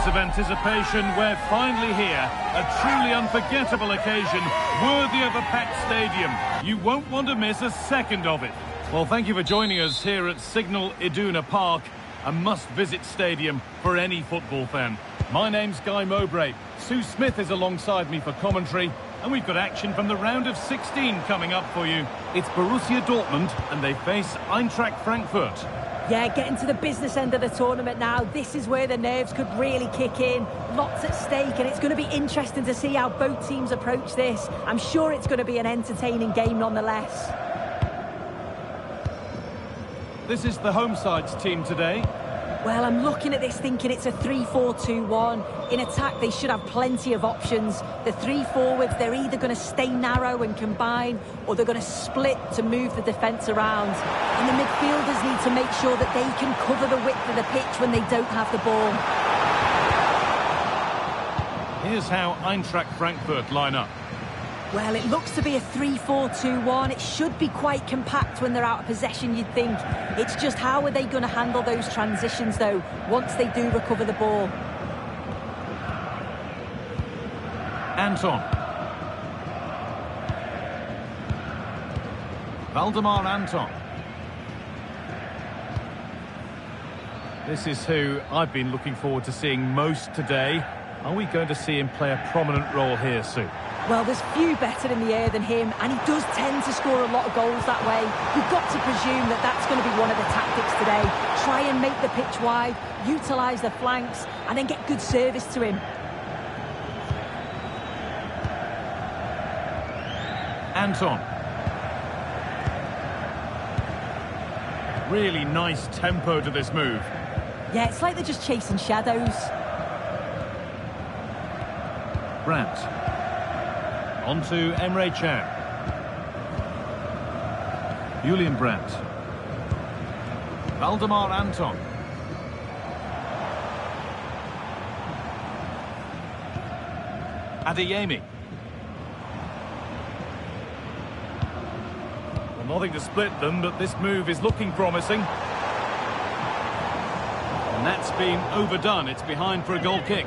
Of anticipation, we're finally here. A truly unforgettable occasion, worthy of a packed stadium. You won't want to miss a second of it. Well, thank you for joining us here at Signal Iduna Park, a must-visit stadium for any football fan. My name's Guy Mowbray. Sue Smith is alongside me for commentary, and we've got action from the round of 16 coming up for you. It's Borussia Dortmund, and they face Eintracht Frankfurt. Yeah, getting to the business end of the tournament now. This is where the nerves could really kick in. Lots at stake, and it's going to be interesting to see how both teams approach this. I'm sure it's going to be an entertaining game nonetheless. This is the home side's team today. Well, I'm looking at this thinking it's a 3-4-2-1. In attack, they should have plenty of options. The three forwards, they're either going to stay narrow and combine, or they're going to split to move the defence around. And the midfielders need to make sure that they can cover the width of the pitch when they don't have the ball. Here's how Eintracht Frankfurt line up. Well, it looks to be a 3-4-2-1. It should be quite compact when they're out of possession, you'd think. It's just how are they going to handle those transitions, though, once they do recover the ball? Anton. Valdemar Anton. This is who I've been looking forward to seeing most today. Are we going to see him play a prominent role here, Sue? Well, there's few better in the air than him, and he does tend to score a lot of goals that way. You've got to presume that that's going to be one of the tactics today. Try and make the pitch wide, utilise the flanks, and then get good service to him. Anton. Really nice tempo to this move. Yeah, it's like they're just chasing shadows. Brandt. On to Emre Can. Julian Brandt. Valdemar Anton. Adeyemi. Well, nothing to split them, but this move is looking promising. And that's been overdone. It's behind for a goal kick.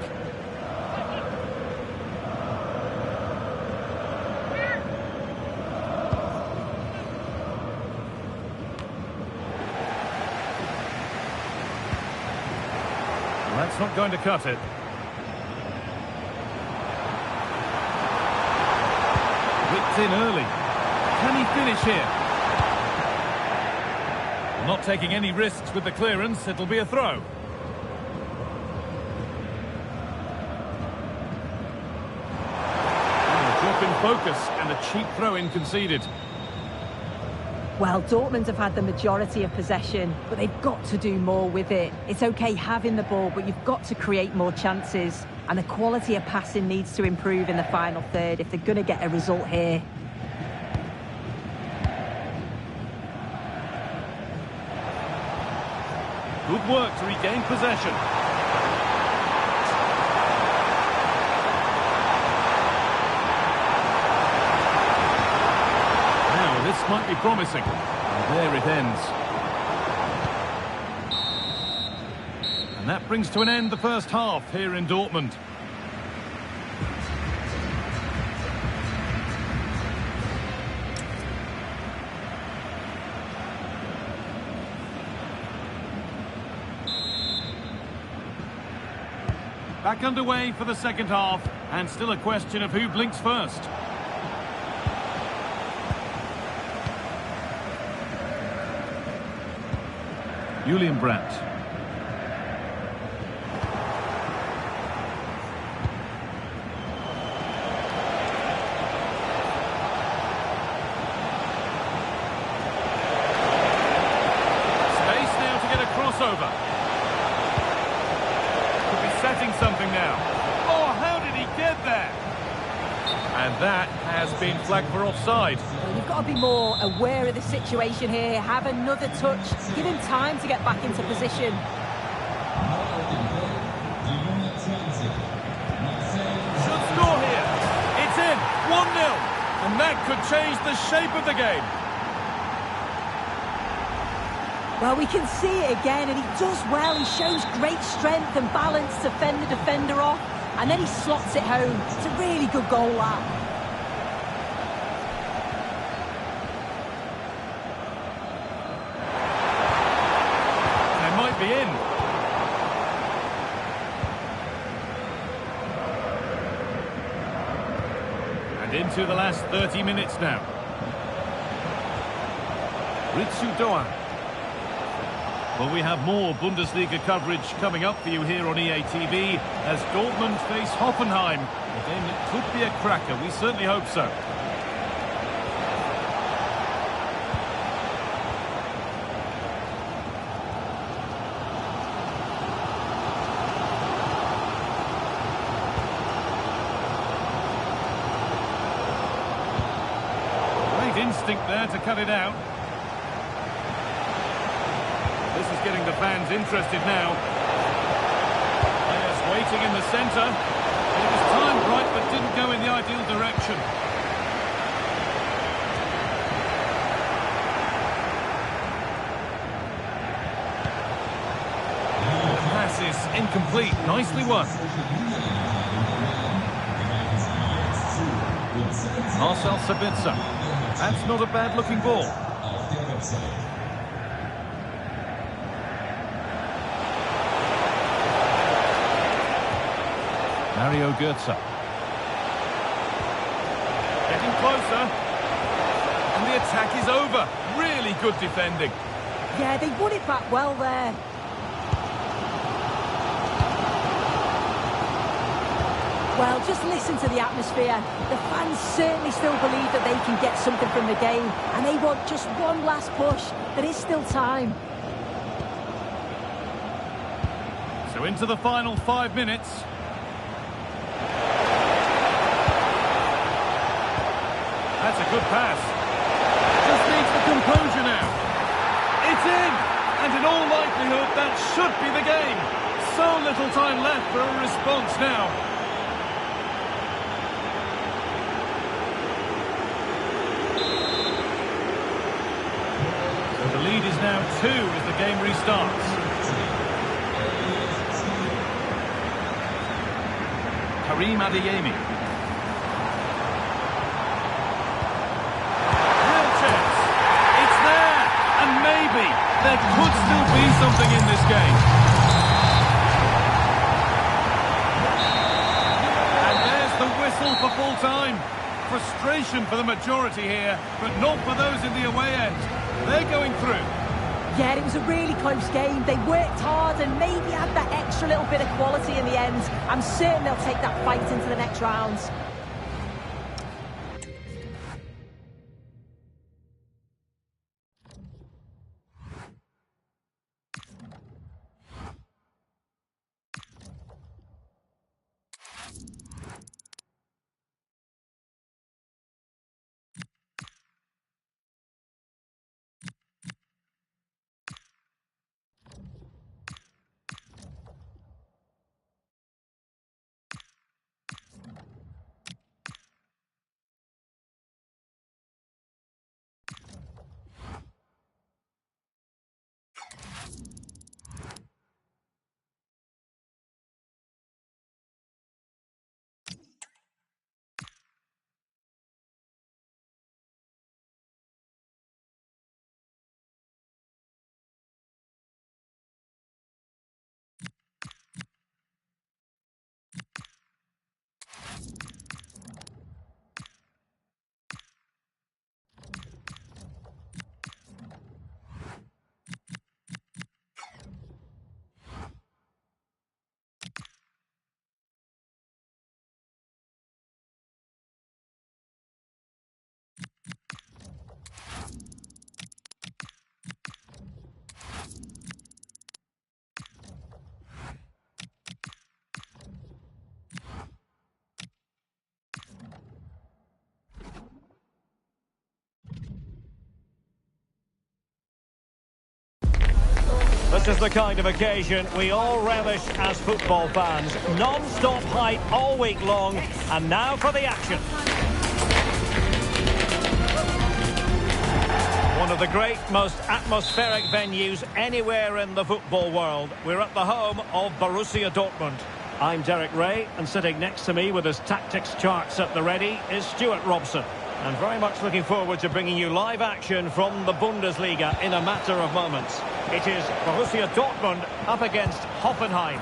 That's not going to cut it. Whipped in early. Can he finish here? Not taking any risks with the clearance. It'll be a throw. A drop in focus and a cheap throw-in conceded. Well, Dortmund have had the majority of possession, but they've got to do more with it. It's okay having the ball, but you've got to create more chances. And the quality of passing needs to improve in the final third if they're going to get a result here. Good work to regain possession. This might be promising. And there it ends. And that brings to an end the first half here in Dortmund. Back underway for the second half, and still a question of who blinks first. Julian Brandt. Space now to get a crossover. Could be setting something now. Oh, how did he get there? And that has been flagged for offside. Well, you've got to be more aware of the situation here. Have another touch. Give him time to get back into position. Should score here. It's in. 1-0. And that could change the shape of the game. Well, we can see it again, and he does well. He shows great strength and balance to fend the defender off, and then he slots it home. It's a really good goal, that. They might be in. And into the last 30 minutes now. Ritsu Doan. Well, we have more Bundesliga coverage coming up for you here on EA TV as Dortmund face Hoffenheim. A game that could be a cracker. We certainly hope so. Great instinct there to cut it out. This is getting the fans interested now. Players waiting in the centre. It was timed right, but didn't go in the ideal direction. The pass is incomplete. Nicely won. Marcel Sabitzer. That's not a bad-looking ball. Mario Götze. Getting closer. And the attack is over. Really good defending. Yeah, they won it back well there. Well, just listen to the atmosphere. The fans certainly still believe that they can get something from the game, and they want just one last push. There is still time. So into the final 5 minutes. That's a good pass. Just needs the composure now. It's in! And in all likelihood, that should be the game. So little time left for a response now. So the lead is now 2 as the game restarts. Karim Adeyemi. Maybe there could still be something in this game. And there's the whistle for full time. Frustration for the majority here, but not for those in the away end. They're going through. Yeah, it was a really close game. They worked hard and maybe had that extra little bit of quality in the end. I'm certain they'll take that fight into the next rounds. is the kind of occasion we all relish as football fans. Non-stop hype all week long, and now for the action. One of the great, most atmospheric venues anywhere in the football world. We're at the home of Borussia Dortmund. I'm Derek Ray, and sitting next to me with his tactics charts at the ready is Stuart Robson. And very much looking forward to bringing you live action from the Bundesliga in a matter of moments. It is Borussia Dortmund up against Hoffenheim.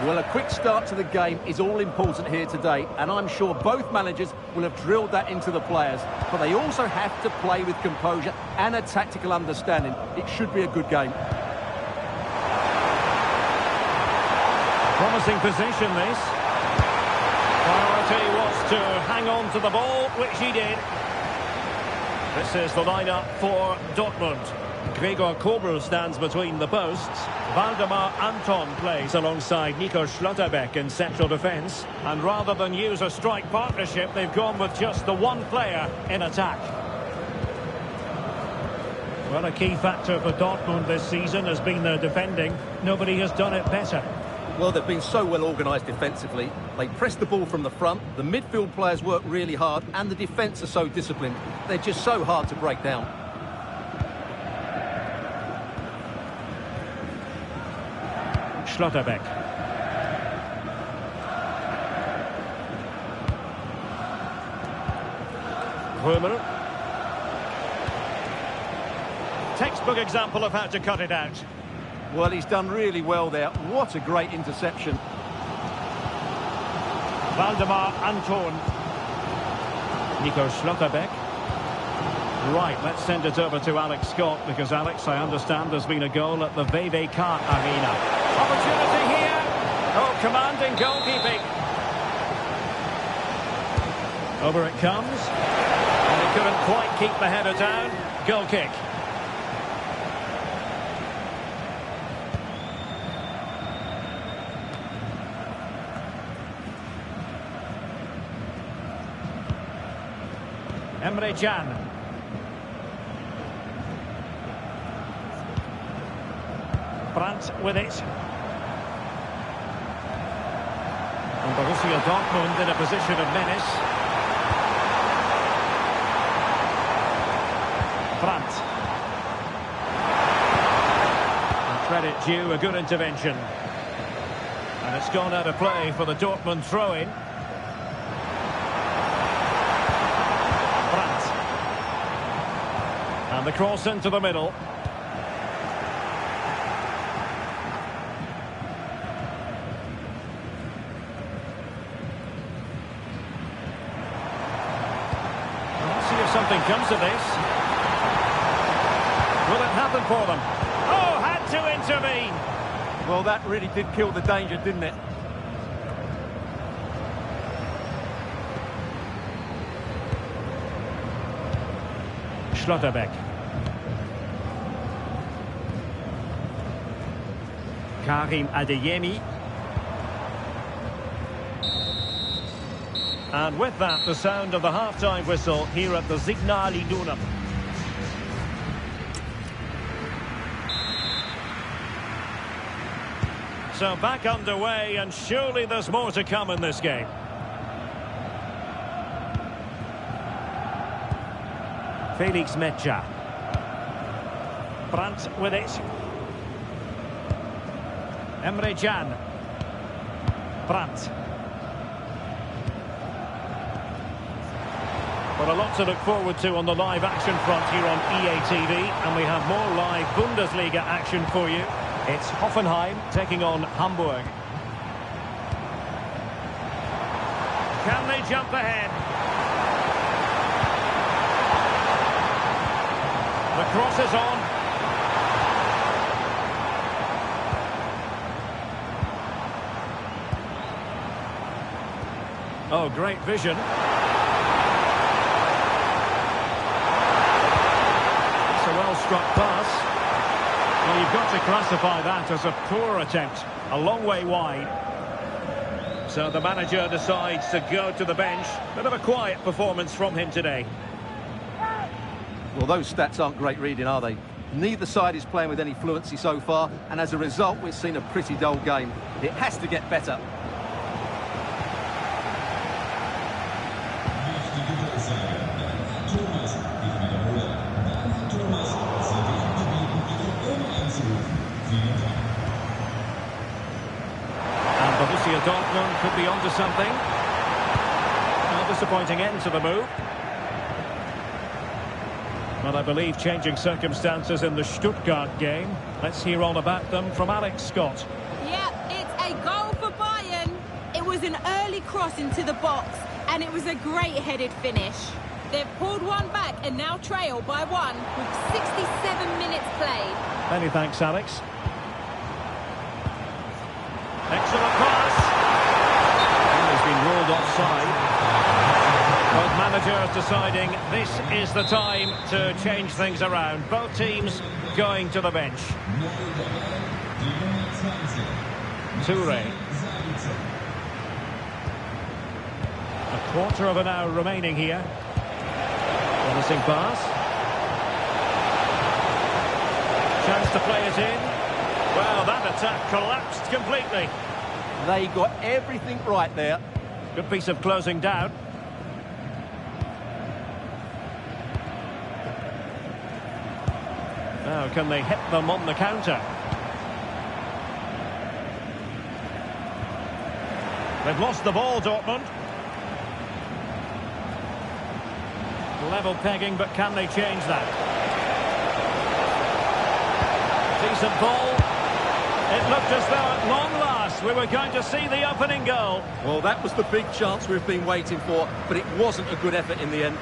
Well, a quick start to the game is all important here today, and I'm sure both managers will have drilled that into the players. But they also have to play with composure and a tactical understanding. It should be a good game. Promising position, this. Priority was to hang on to the ball, which he did. This is the lineup for Dortmund. Gregor Kobel stands between the posts. Waldemar Anton plays alongside Nico Schlotterbeck in central defence. And rather than use a strike partnership, they've gone with just the one player in attack. Well, a key factor for Dortmund this season has been their defending. Nobody has done it better. Well, they've been so well organised defensively. They press the ball from the front, the midfield players work really hard, and the defence are so disciplined. They're just so hard to break down. Schlotterbeck. Römer. Textbook example of how to cut it out. Well, he's done really well there. What a great interception. Waldemar Anton. Nico Schlotterbeck. Right, let's send it over to Alex Scott, because Alex, I understand there's been a goal at the VV Kart Arena. Opportunity here. Oh, commanding goalkeeping. Over it comes. And he couldn't quite keep the header down. Goal kick. Emre Can. Brandt with it. And Borussia Dortmund in a position of menace. Brandt. And credit due, a good intervention. And it's gone out of play for the Dortmund throw-in. And the cross into the middle. Let's see if something comes of this. Will it happen for them? Oh, had to intervene. Well, that really did kill the danger, didn't it? Schlotterbeck. Karim Adeyemi. And with that, the sound of the half-time whistle here at the Signal Iduna. So back underway, and surely there's more to come in this game. Felix Metscher. Brandt with it. Emre Can. Brandt. Well, a lot to look forward to on the live action front here on EA TV, and we have more live Bundesliga action for you. It's Hoffenheim taking on Hamburg. Can they jump ahead? The cross is on. Oh, great vision. It's a well-struck pass. Well, you've got to classify that as a poor attempt. A long way wide. So the manager decides to go to the bench. Bit of a quiet performance from him today. Well, those stats aren't great reading, are they? Neither side is playing with any fluency so far, and as a result, we've seen a pretty dull game. It has to get better. And Borussia Dortmund could be onto something. A disappointing end to the move. Well, I believe changing circumstances in the Stuttgart game. Let's hear all about them from Alex Scott. Yeah, it's a goal for Bayern. It was an early cross into the box, and it was a great headed finish. They've pulled one back and now trail by one with 67 minutes played. Many thanks, Alex. Excellent pass. And he's been ruled offside. Both managers deciding this is the time to change things around. Both teams going to the bench. Toure. A quarter of an hour remaining here. Promising pass. Chance to play it in. Well, that attack collapsed completely. They got everything right there. Good piece of closing down. Now, can they hit them on the counter? They've lost the ball, Dortmund. Level pegging, but can they change that? Decent ball. It looked as though at long last we were going to see the opening goal. Well, that was the big chance we've been waiting for, but it wasn't a good effort in the end.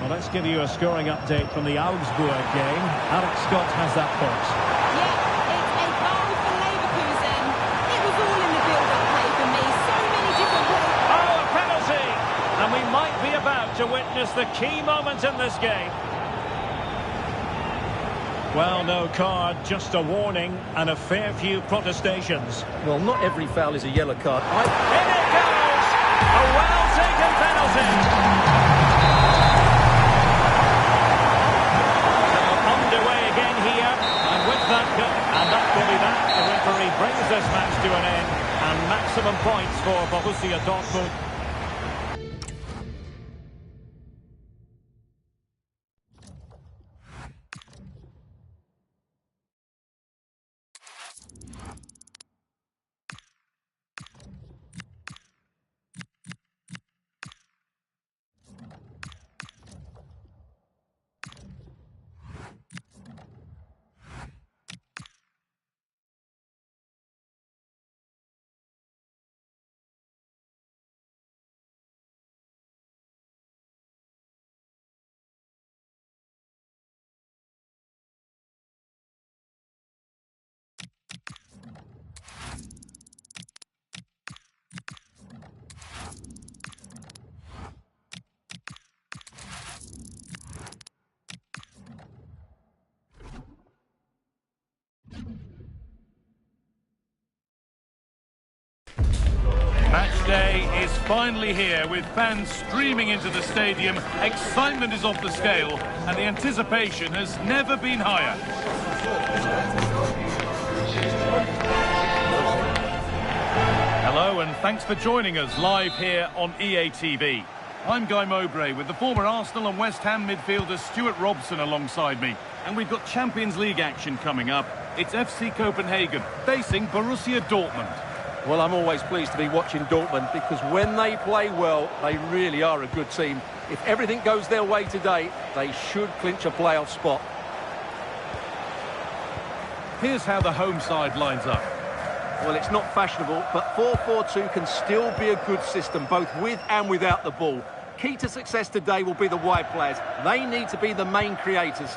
Well, let's give you a scoring update from the Augsburg game. Alex Scott has that point. Yeah, it's a goal for Leverkusen. It was all in the build-up play for me. So many different ways. Oh, a penalty! And we might be about to witness the key moment in this game. Well, no card, just a warning and a fair few protestations. Well, not every foul is a yellow card. In it goes! A well-taken penalty! And that will be that. The referee brings this match to an end. And maximum points for Borussia Dortmund. Match day is finally here with fans streaming into the stadium. Excitement is off the scale and the anticipation has never been higher. Hello and thanks for joining us live here on EA TV. I'm Guy Mowbray with the former Arsenal and West Ham midfielder Stuart Robson alongside me. And we've got Champions League action coming up. It's FC Copenhagen facing Borussia Dortmund. Well, I'm always pleased to be watching Dortmund because when they play well, they really are a good team. If everything goes their way today, they should clinch a playoff spot. Here's how the home side lines up. Well, it's not fashionable, but 4-4-2 can still be a good system, both with and without the ball. Key to success today will be the wide players. They need to be the main creators.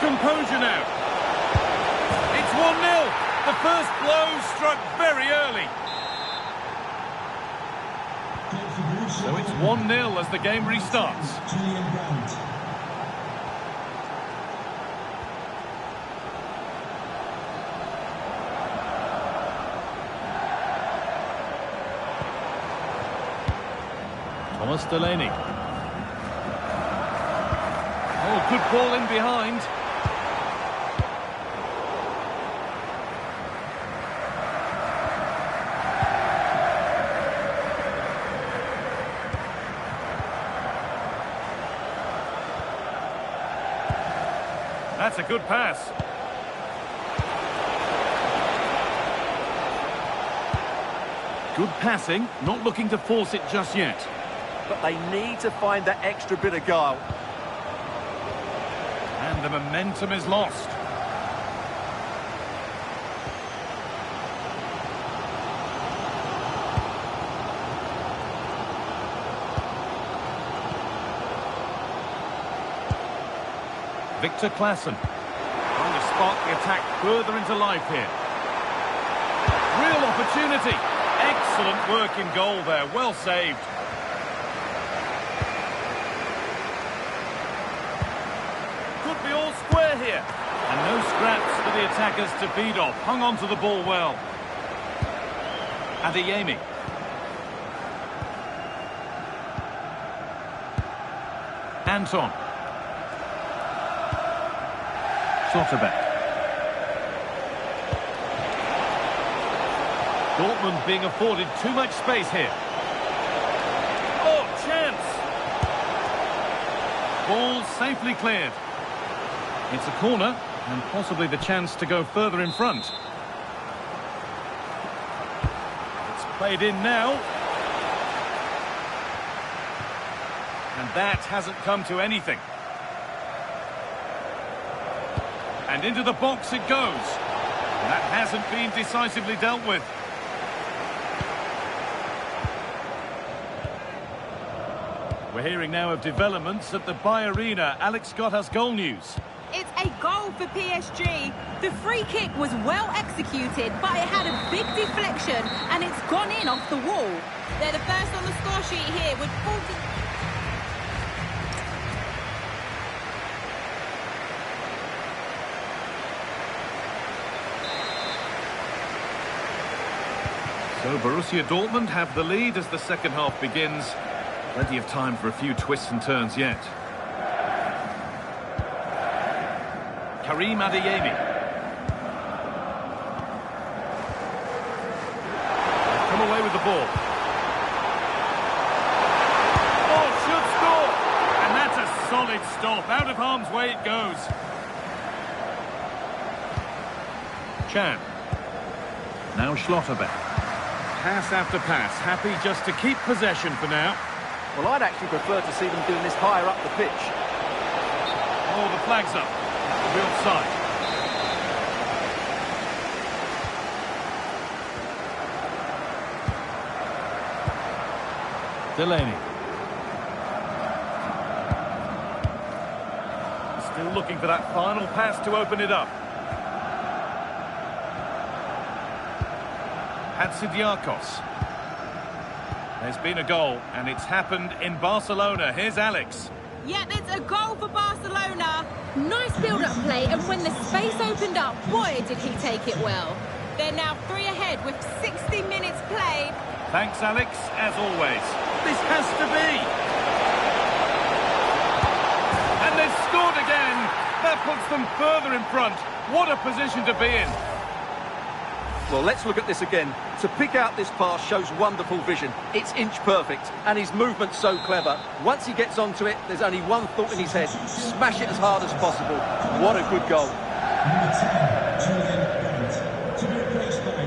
Composure now. It's 1-0. The first blow struck very early. So it's 1-0 as the game restarts. Thomas Delaney. Oh, good ball in behind. That's a good pass. Good passing, not looking to force it just yet. But they need to find that extra bit of guile. And the momentum is lost. Victor Claesson trying to spark the attack further into life here. Real opportunity. Excellent work in goal there. Well saved. Could be all square here. And no scraps for the attackers to feed off. Hung on to the ball well. Adeyemi. Anton. Schlotterbeck. Dortmund being afforded too much space here. Oh, chance! Ball safely cleared. It's a corner, and possibly the chance to go further in front. It's played in now. And that hasn't come to anything. And into the box it goes. That hasn't been decisively dealt with. We're hearing now of developments at the Bay Arena. Alex Scott has goal news. It's a goal for PSG. The free kick was well executed, but it had a big deflection and it's gone in off the wall. They're the first on the score sheet here with 40... So Borussia Dortmund have the lead as the second half begins. Plenty of time for a few twists and turns yet. Karim Adeyemi. Come away with the ball. Oh, should score! And that's a solid stop. Out of harm's way it goes. Chan. Now Schlotterbeck. Pass after pass. Happy just to keep possession for now. Well, I'd actually prefer to see them doing this higher up the pitch. Oh, the flag's up. The offside. Delaney. Still looking for that final pass to open it up. Hatsidiakos. There's been a goal, and it's happened in Barcelona. Here's Alex. Yep, it's a goal for Barcelona. Nice build-up play, and when the space opened up, boy, did he take it well. They're now 3 ahead with 60 minutes played. Thanks, Alex, as always. This has to be. And they've scored again. That puts them further in front. What a position to be in. Well, let's look at this again. To pick out this pass shows wonderful vision. It's inch perfect, and his movement's so clever. Once he gets onto it, there's only one thought in his head. Smash it as hard as possible. What a good goal. Number 10, Julian Brandt. To be replaced by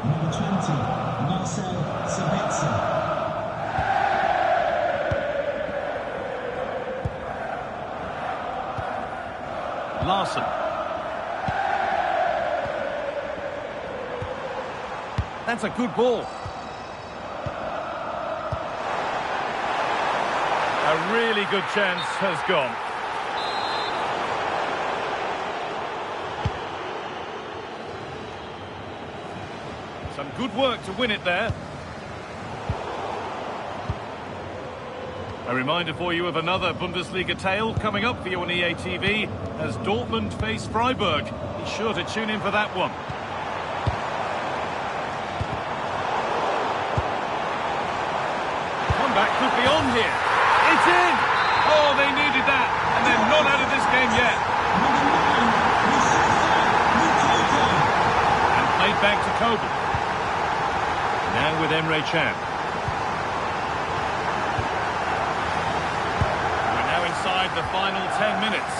number 20, Marcel Sabitzer. Larson. That's a good ball. A really good chance has gone. Some good work to win it there. A reminder for you of another Bundesliga tale coming up for you on EA TV as Dortmund face Freiburg. Be sure to tune in for that one. Comeback could be on here. It's in! Oh, they needed that, and they're not out of this game yet. And played back to Kobel. Now with Emre Can. We're now inside the final 10 minutes.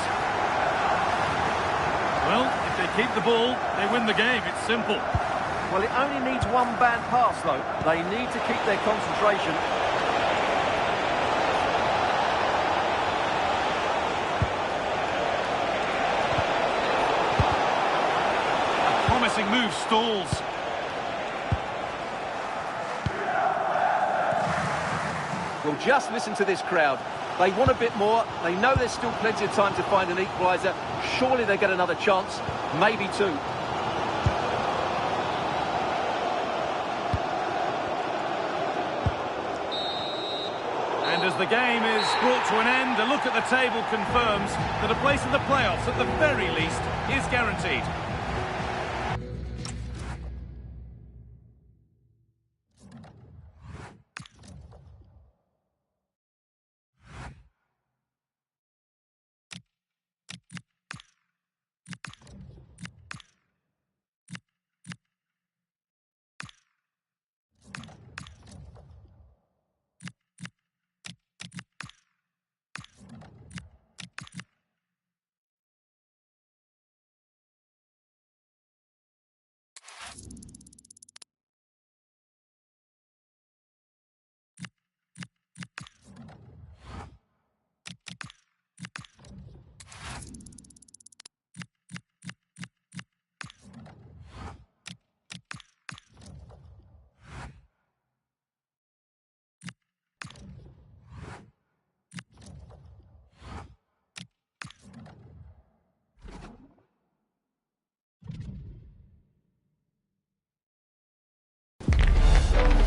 Well, if they keep the ball, they win the game. It's simple. Well, it only needs one bad pass, though. They need to keep their concentration. A promising move stalls. Well, just listen to this crowd. They want a bit more. They know there's still plenty of time to find an equaliser. Surely they get another chance, maybe two. And as the game is brought to an end, a look at the table confirms that a place in the playoffs, at the very least, is guaranteed.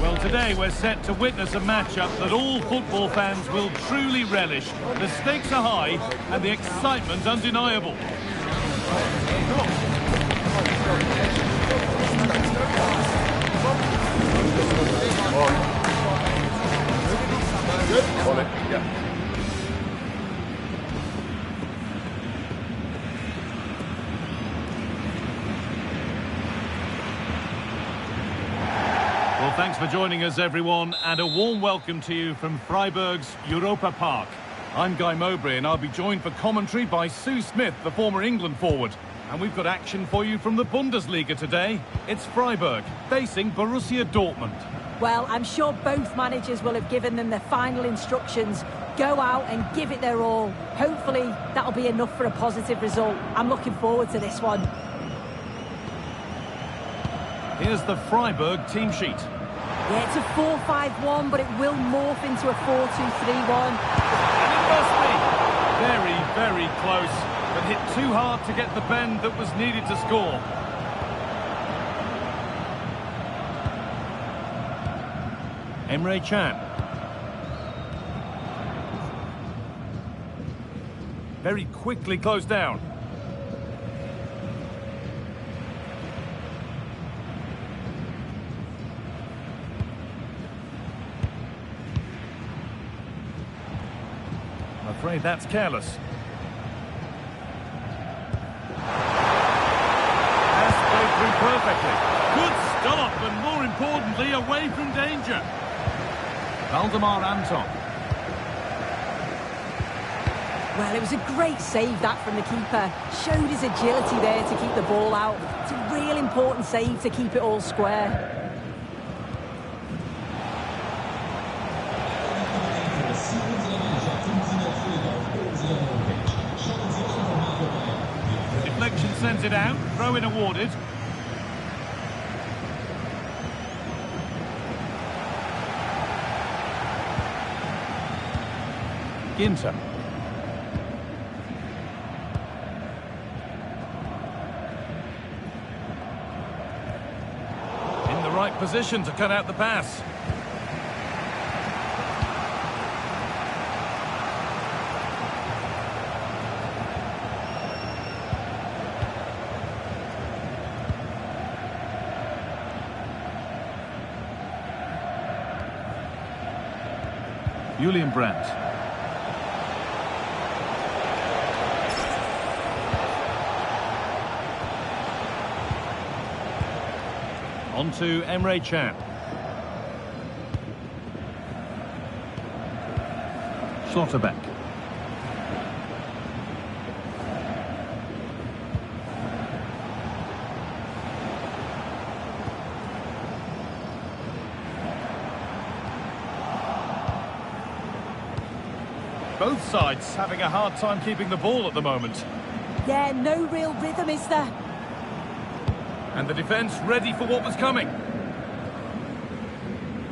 Well, today we're set to witness a matchup that all football fans will truly relish. The stakes are high and the excitement undeniable. Well, thanks for joining us, everyone, and a warm welcome to you from Freiburg's Europa Park. I'm Guy Mowbray, and I'll be joined for commentary by Sue Smith, the former England forward. And we've got action for you from the Bundesliga today. It's Freiburg facing Borussia Dortmund. Well, I'm sure both managers will have given them their final instructions. Go out and give it their all. Hopefully, that'll be enough for a positive result. I'm looking forward to this one. Here's the Freiburg team sheet. Yeah, it's a 4-5-1, but it will morph into a 4-2-3-1. And it must be. Very, very close, but hit too hard to get the bend that was needed to score. Emre Can. Very quickly closed down. I'm afraid that's careless. Has played through perfectly. Good stop, and more importantly, away from danger. Valdemar Anton. Well, it was a great save, that, from the keeper. Showed his agility there to keep the ball out. It's a real important save to keep it all square. Deflection sends it out. Throw-in awarded. Ginter. In the right position to cut out the pass. Julian Brandt. On to Emre Can. Schlotterbeck. Both sides having a hard time keeping the ball at the moment. Yeah, no real rhythm, is there? And the defence ready for what was coming.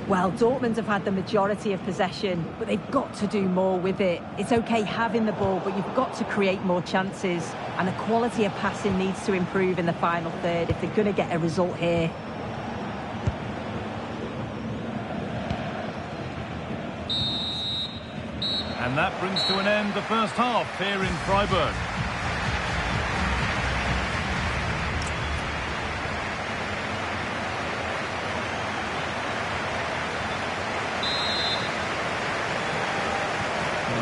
Well, Dortmund have had the majority of possession, but they've got to do more with it. It's okay having the ball, but you've got to create more chances. And the quality of passing needs to improve in the final third if they're going to get a result here. And that brings to an end the first half here in Freiburg.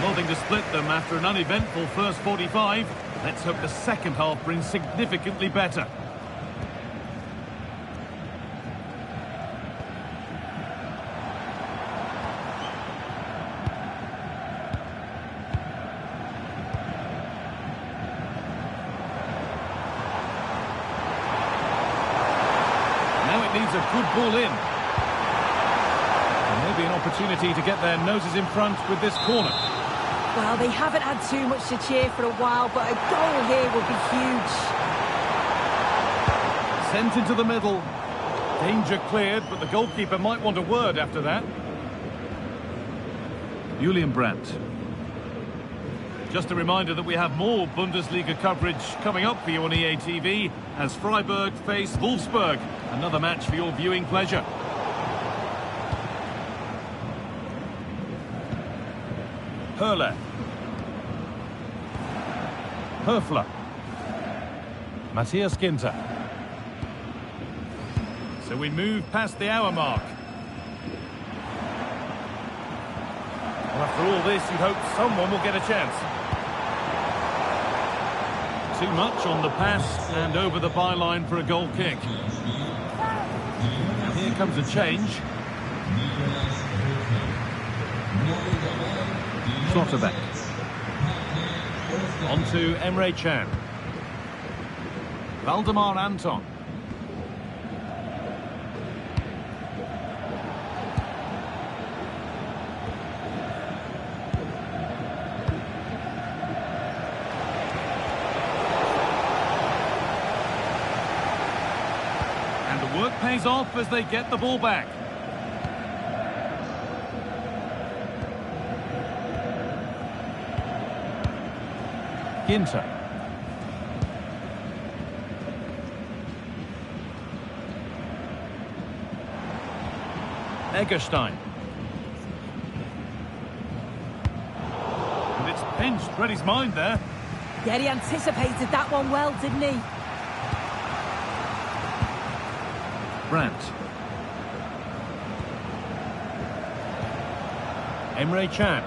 Nothing to split them after an uneventful first 45. Let's hope the second half brings significantly better. Now it needs a good ball in. And maybe an opportunity to get their noses in front with this corner. Well, they haven't had too much to cheer for a while, but a goal here would be huge. Sent into the middle. Danger cleared, but the goalkeeper might want a word after that. Julian Brandt. Just a reminder that we have more Bundesliga coverage coming up for you on EA TV as Freiburg face Wolfsburg. Another match for your viewing pleasure. Höhler. Höfler. Matthias Ginter. So we move past the hour mark. Well, after all this, you'd hope someone will get a chance. Too much on the pass and over the byline for a goal kick. And here comes a change. Schlotterbeck. On to Emre Can. Valdemar Anton. And the work pays off as they get the ball back. Ginter. Egerstein. And it's pinched. Read his mind there. Yeah, he anticipated that one well, didn't he? Brandt. Emre Can.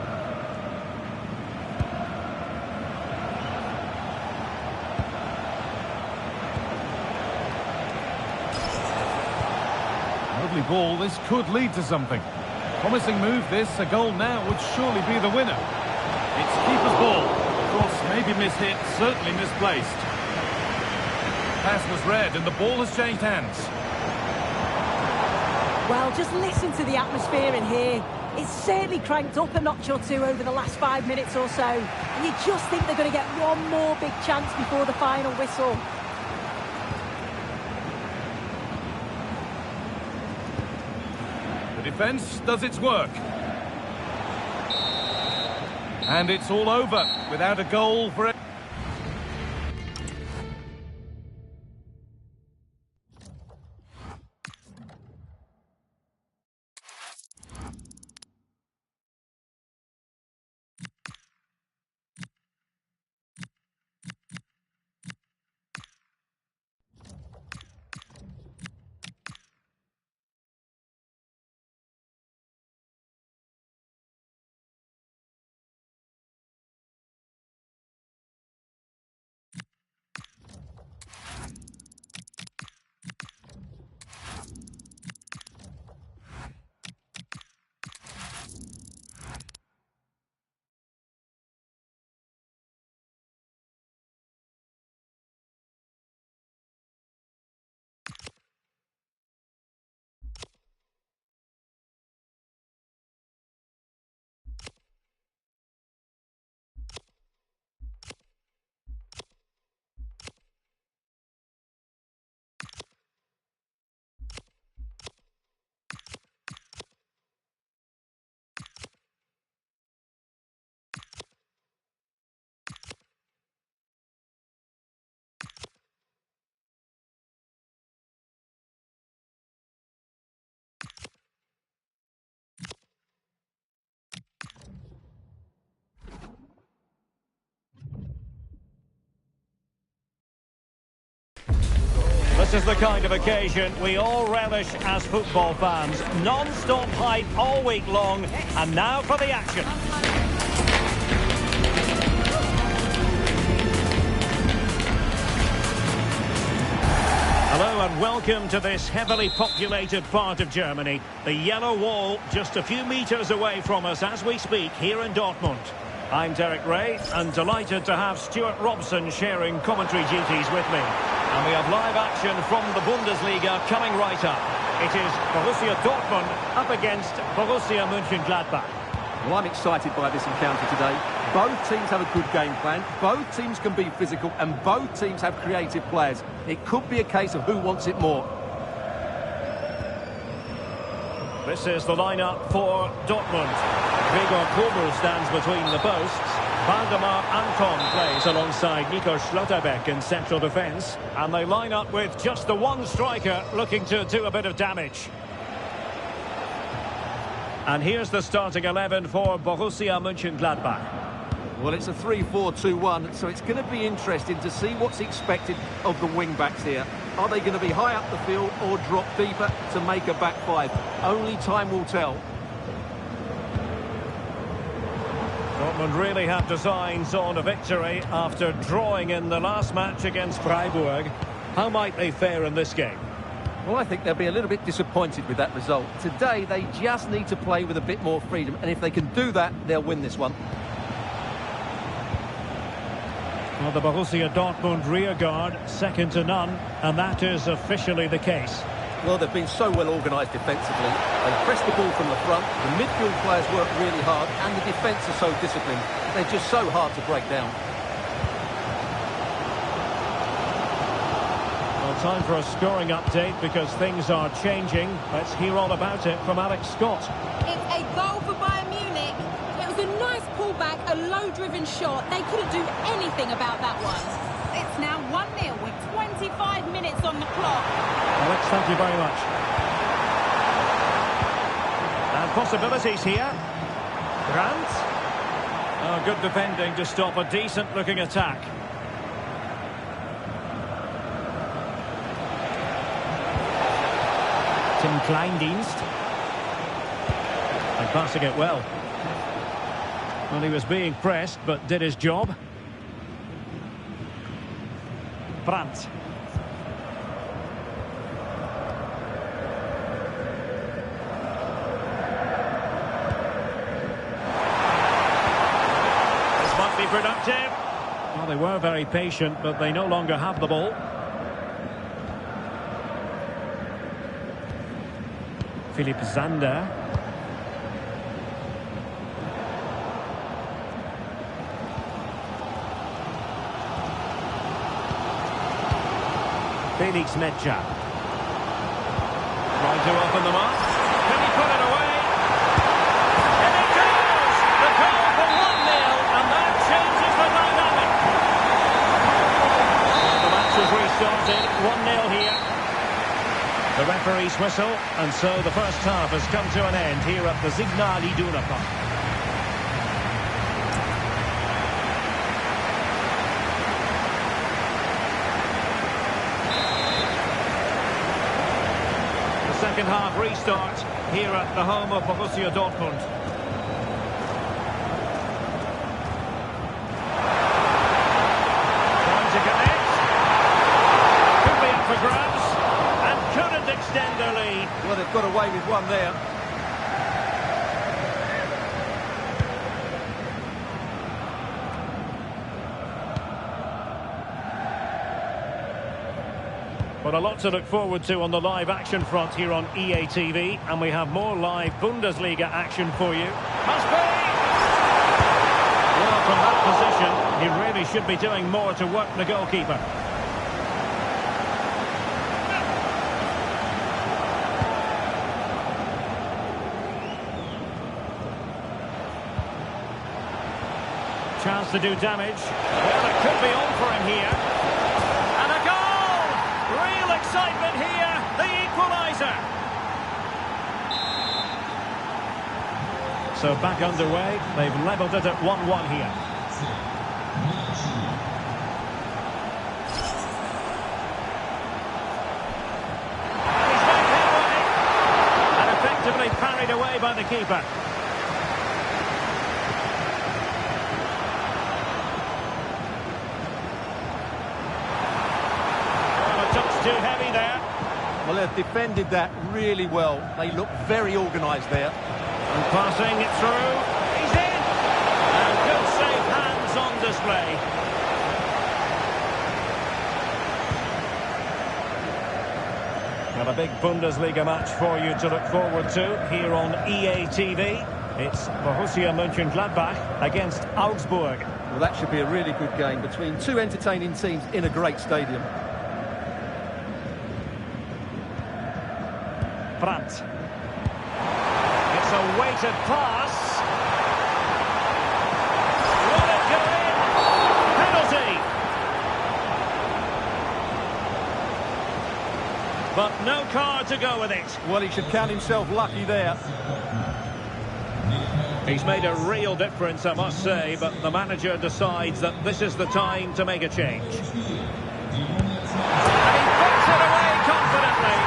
Lovely ball, this could lead to something. Promising move this, a goal now would surely be the winner. It's keeper's ball. Cross maybe mishit, certainly misplaced. Pass was read and the ball has changed hands. Well, just listen to the atmosphere in here. It's certainly cranked up a notch or two over the last 5 minutes or so. And you just think they're going to get one more big chance before the final whistle. The defence does its work. And it's all over without a goal for it. This is the kind of occasion we all relish as football fans. Non-stop hype all week long, and now for the action. Hello and welcome to this heavily populated part of Germany. The yellow wall just a few metres away from us as we speak here in Dortmund. I'm Derek Ray and delighted to have Stuart Robson sharing commentary duties with me. And we have live action from the Bundesliga coming right up. It is Borussia Dortmund up against Borussia Mönchengladbach. Well, I'm excited by this encounter today. Both teams have a good game plan, both teams can be physical, and both teams have creative players. It could be a case of who wants it more. This is the lineup for Dortmund. Gregor Kobel stands between the posts. Valdemar Anton plays alongside Nico Schlotterbeck in central defence. And they line up with just the one striker looking to do a bit of damage. And here's the starting 11 for Borussia Mönchengladbach. Well, it's a 3-4-2-1, so it's going to be interesting to see what's expected of the wing-backs here. Are they going to be high up the field or drop deeper to make a back five? Only time will tell. Dortmund really have designs on a victory after drawing in the last match against Freiburg. How might they fare in this game? Well, I think they'll be a little bit disappointed with that result. Today, they just need to play with a bit more freedom, and if they can do that, they'll win this one. Well, the Borussia Dortmund rearguard, second to none, and that is officially the case. Well, they've been so well organised defensively. They press the ball from the front, the midfield players work really hard, and the defence are so disciplined. They're just so hard to break down. Well, time for a scoring update because things are changing. Let's hear all about it from Alex Scott. It's a goal for Bayern Munich. It was a nice pullback, a low-driven shot. They couldn't do anything about that one. It's now 1-0 with 25 minutes on the clock. Alex, thank you very much. And possibilities here. Brandt. Oh, good defending to stop a decent-looking attack. Tim Kleindienst. And passing it well. Well, he was being pressed, but did his job. Brandt. Be productive. Well, they were very patient, but they no longer have the ball. Philipp Zander. Felix Metscher. Trying to open them up. Can he put it away? And it goes! The goal for 1-0, and that changes the dynamic. Well, the match has restarted, 1-0 here. The referee's whistle, and so the first half has come to an end here at the Signal Iduna Park. Second half restart here at the home of Borussia Dortmund. Trying to connect. Could be up for grabs and couldn't extend their lead. Well, they've got away with one there. But a lot to look forward to on the live action front here on EA TV, and we have more live Bundesliga action for you. Must be! Well, from that position, he really should be doing more to work the goalkeeper. Chance to do damage. Well, it could be on for him here. And a goal! Real excitement here, the equaliser. So back underway, they've levelled it at 1-1 here. Easily parried away by the keeper. Well, a touch too heavy there. Well, they've defended that really well. They look very organised there. And passing it through. He's in! And good safe hands on display. Well, a big Bundesliga match for you to look forward to here on EA TV. It's Borussia Mönchengladbach against Augsburg. Well, that should be a really good game between two entertaining teams in a great stadium. Brandt. It's a weighted pass. Will it go in? Penalty! But no card to go with it. Well, he should count himself lucky there. He's made a real difference, I must say, but the manager decides that this is the time to make a change. And he puts it away confidently.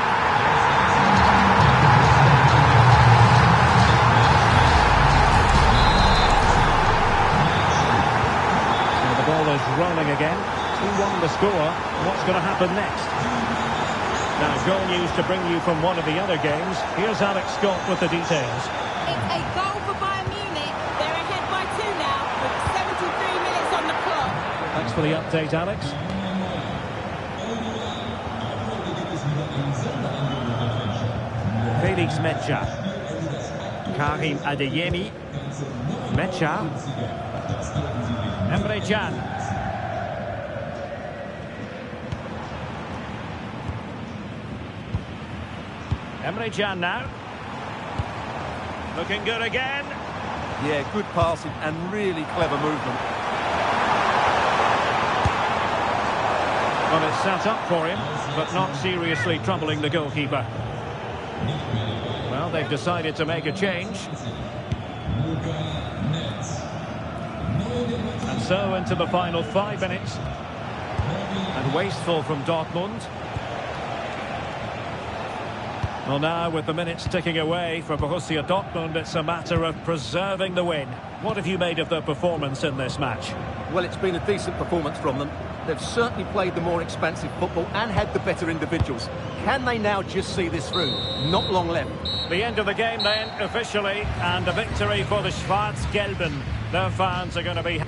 So the ball is rolling again. 2-1 the score. What's going to happen next? Now, goal news to bring you from one of the other games. Here's Alex Scott with the details. It's a goal for Bayern Munich. They're ahead by 2 now with 73 minutes on the clock. Thanks for the update, Alex. Felix Metscher. Karim Adeyemi. Metscher. Emre Can. Emre Can now. Looking good again. Yeah, good passing and really clever movement. Well, it's set up for him, but not seriously troubling the goalkeeper. Well, they've decided to make a change. And so into the final 5 minutes. And wasteful from Dortmund. Well, now with the minutes ticking away for Borussia Dortmund, it's a matter of preserving the win. What have you made of their performance in this match? Well, it's been a decent performance from them. They've certainly played the more expansive football and had the better individuals. Can they now just see this through? Not long left. The end of the game then, officially, and a victory for the Schwarz-Gelben. Their fans are going to be...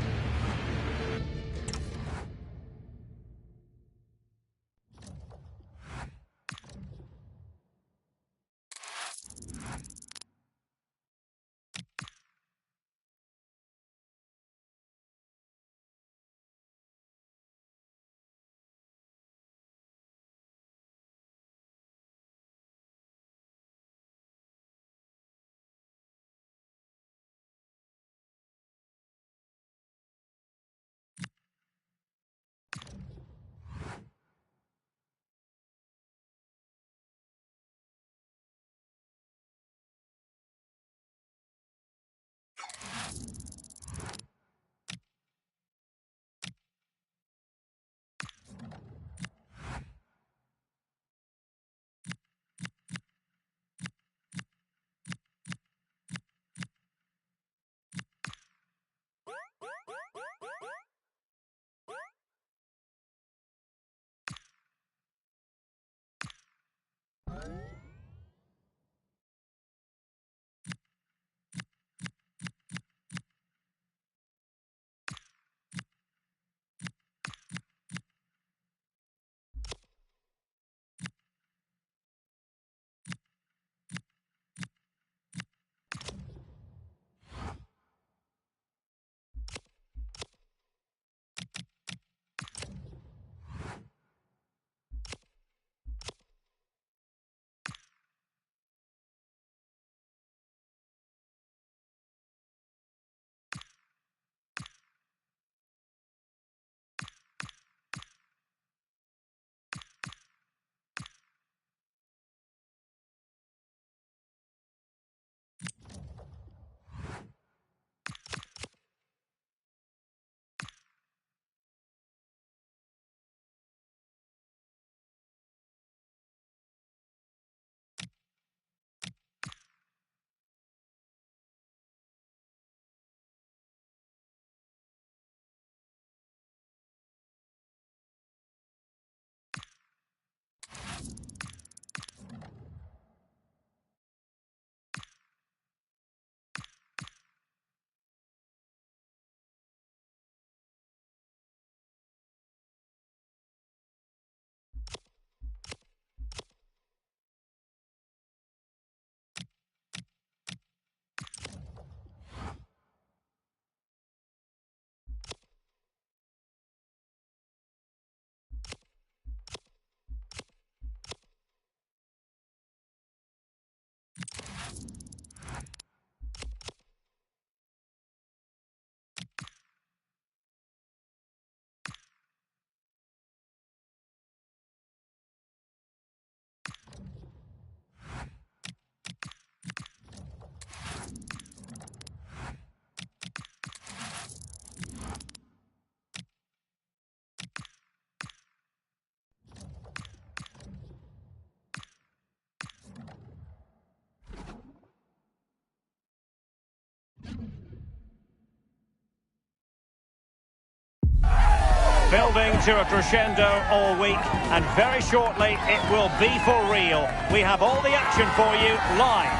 Building to a crescendo all week, and very shortly it will be for real. We have all the action for you live.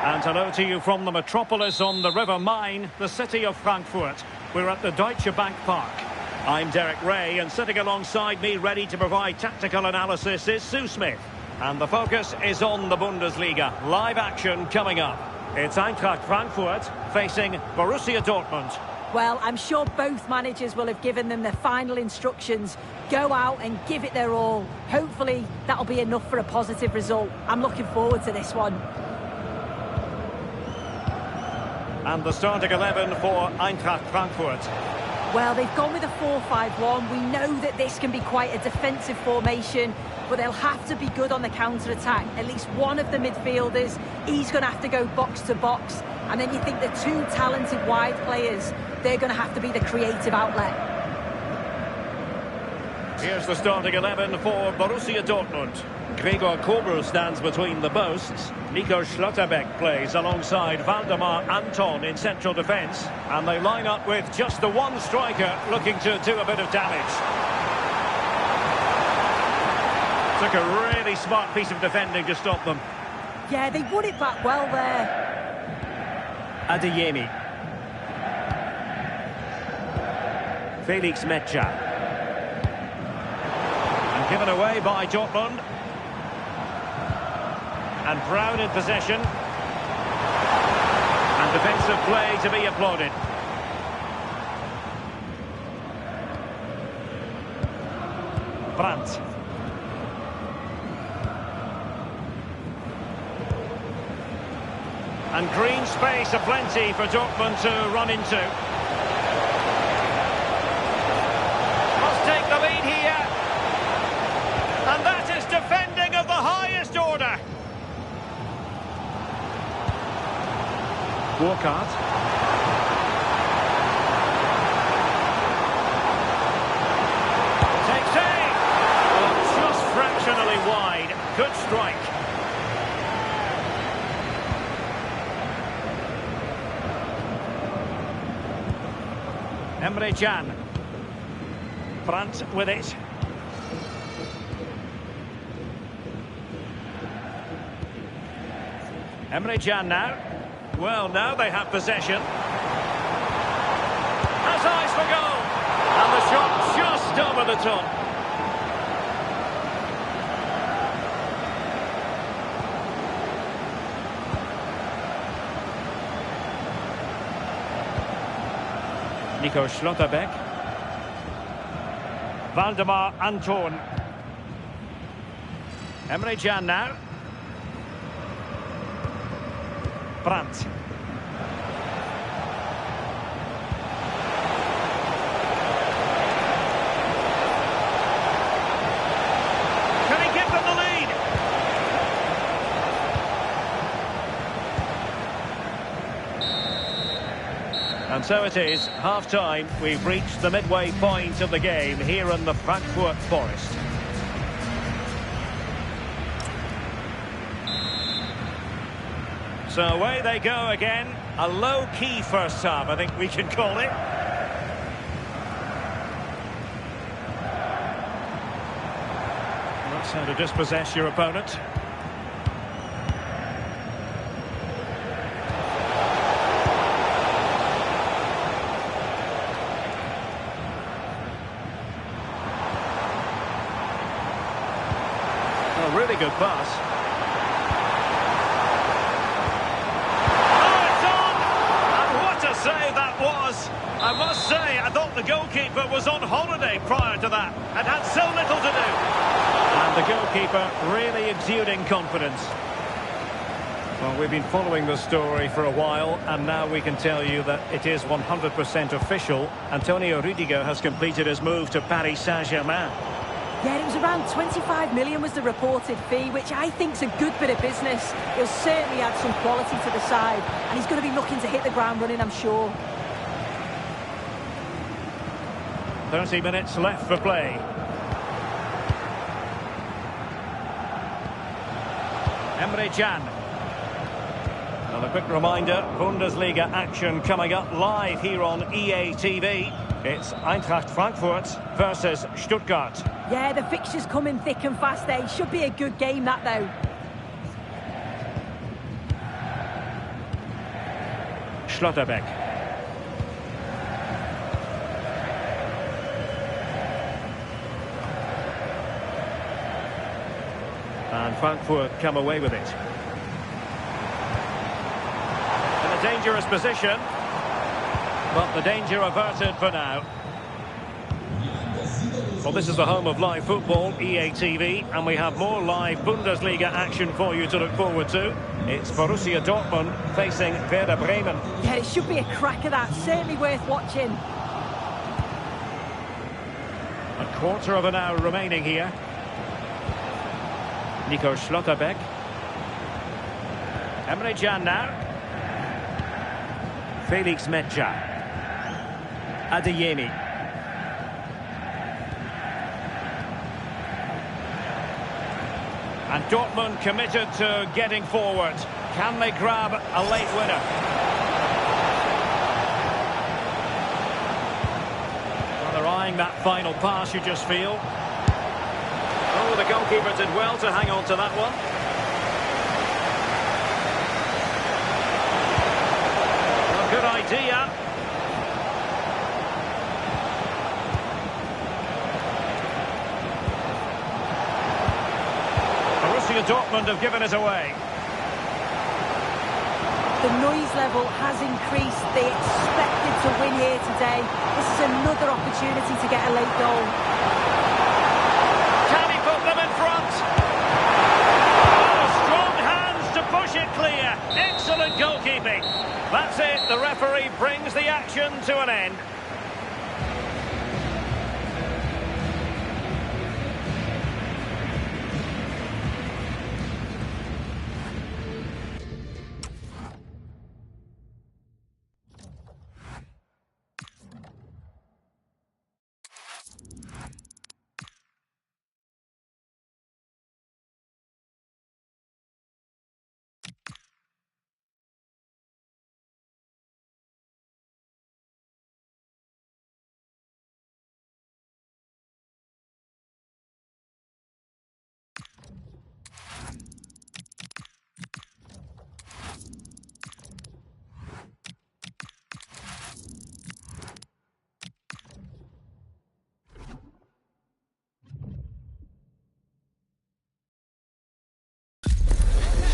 And hello to you from the metropolis on the River Main, the city of Frankfurt. We're at the Deutsche Bank Park. I'm Derek Ray, and sitting alongside me ready to provide tactical analysis is Sue Smith. And the focus is on the Bundesliga. Live action coming up. It's Eintracht Frankfurt facing Borussia Dortmund. Well, I'm sure both managers will have given them their final instructions. Go out and give it their all. Hopefully that'll be enough for a positive result. I'm looking forward to this one. And the starting 11 for Eintracht Frankfurt. Well, they've gone with a 4-5-1. We know that this can be quite a defensive formation, but they'll have to be good on the counter-attack. At least one of the midfielders, he's going to have to go box to box. And then you think the two talented wide players, they're going to have to be the creative outlet. Here's the starting 11 for Borussia Dortmund. Gregor Kobel stands between the posts. Nico Schlotterbeck plays alongside Waldemar Anton in central defence. And they line up with just the one striker looking to do a bit of damage. Took a really smart piece of defending to stop them. Yeah, they won it back well there. Adeyemi. Felix Metscher. And given away by Dortmund. And Brown in possession. And defensive play to be applauded. Brandt. And green space aplenty for Dortmund to run into. Must take the lead here. And that is defending of the highest order. Burkhardt. Takes aim. Oh, just fractionally wide. Good strike. Emre Can. Brandt with it. Emre Can now. Well, now they have possession. Has eyes for goal. And the shot just over the top. Nico Schlotterbeck. Waldemar Anton. Emre Can now. Brandt. Can he give them the lead? And so it is, half-time. We've reached the midway point of the game here in the Frankfurt Forest. So away they go again. A low-key first half, I think we can call it. That's how to dispossess your opponent. A really good pass. Save that was. I must say, I thought the goalkeeper was on holiday prior to that and had so little to do. And the goalkeeper really exuding confidence. Well, we've been following the story for a while, and now we can tell you that it is 100% official. Antonio Rüdiger has completed his move to Paris Saint-Germain. Yeah, it was around 25 million was the reported fee, which I think's a good bit of business. He'll certainly add some quality to the side, and he's going to be looking to hit the ground running, I'm sure. 30 minutes left for play. Emre Can. And a quick reminder, Bundesliga action coming up live here on EA TV. It's Eintracht Frankfurt versus Stuttgart. Yeah, the fixtures coming thick and fast, eh? Should be a good game, that, though. Schlotterbeck. And Frankfurt come away with it. In a dangerous position, but the danger averted for now. Well, this is the home of live football, EA TV, and we have more live Bundesliga action for you to look forward to. It's Borussia Dortmund facing Werder Bremen. Yeah, it should be a cracker, that. Certainly worth watching. A quarter of an hour remaining here. Nico Schlotterbeck. Emre Can now. Felix Metscher. Adeyemi. And Dortmund committed to getting forward. Can they grab a late winner? Well, they're eyeing that final pass, you just feel. Oh, the goalkeeper did well to hang on to that one. Well, good idea. Borussia Dortmund have given it away. The noise level has increased. They expected to win here today. This is another opportunity to get a late goal. Can he put them in front? Oh, strong hands to push it clear. Excellent goalkeeping. That's it. The referee brings the action to an end.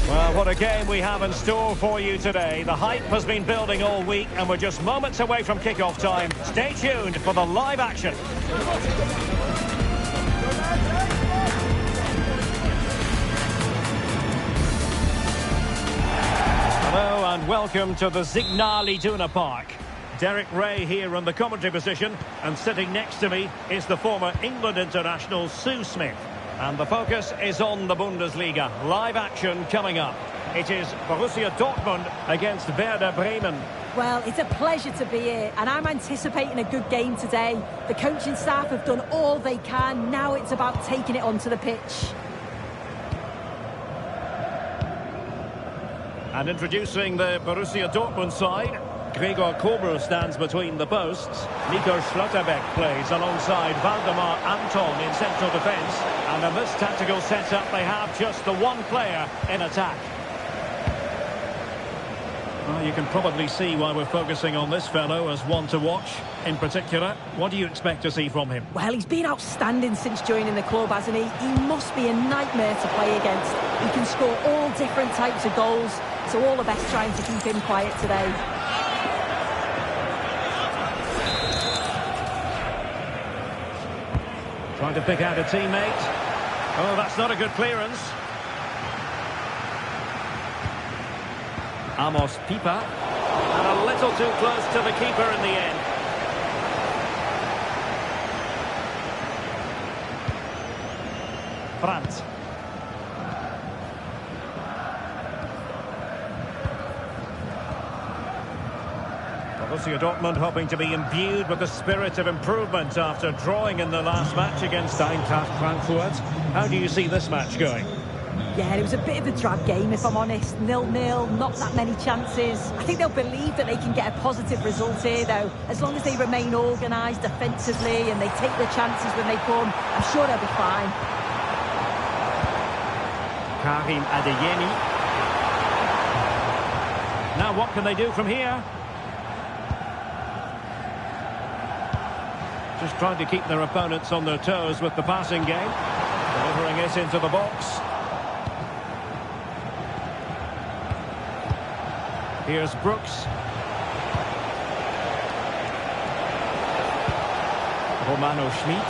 Well, what a game we have in store for you today. The hype has been building all week and we're just moments away from kick-off time. Stay tuned for the live action. Hello and welcome to the Signal Iduna Park. Derek Ray here in the commentary position, and sitting next to me is the former England international Sue Smith. And the focus is on the Bundesliga. Live action coming up. It is Borussia Dortmund against Werder Bremen. Well, it's a pleasure to be here, and I'm anticipating a good game today. The coaching staff have done all they can. Now it's about taking it onto the pitch. And introducing the Borussia Dortmund side, Gregor Kobel stands between the posts. Nico Schlotterbeck plays alongside Valdemar Anton in central defence. And in this tactical setup, they have just the one player in attack. Well, you can probably see why we're focusing on this fellow as one to watch. In particular, what do you expect to see from him? Well, he's been outstanding since joining the club, hasn't he? He must be a nightmare to play against. He can score all different types of goals, so all the best trying to keep him quiet today. Trying to pick out a teammate. Oh, that's not a good clearance. Amos Pipa. And a little too close to the keeper in the end. Brandt. Borussia Dortmund hoping to be imbued with the spirit of improvement after drawing in the last match against Eintracht Frankfurt. How do you see this match going? Yeah, it was a bit of a drab game, if I'm honest. 0-0, not that many chances. I think they'll believe that they can get a positive result here, though. As long as they remain organised defensively and they take the chances when they come, I'm sure they'll be fine. Karim Adeyemi. Now what can they do from here? Just trying to keep their opponents on their toes with the passing game. Delivering it into the box. Here's Brooks. Romano Schmid.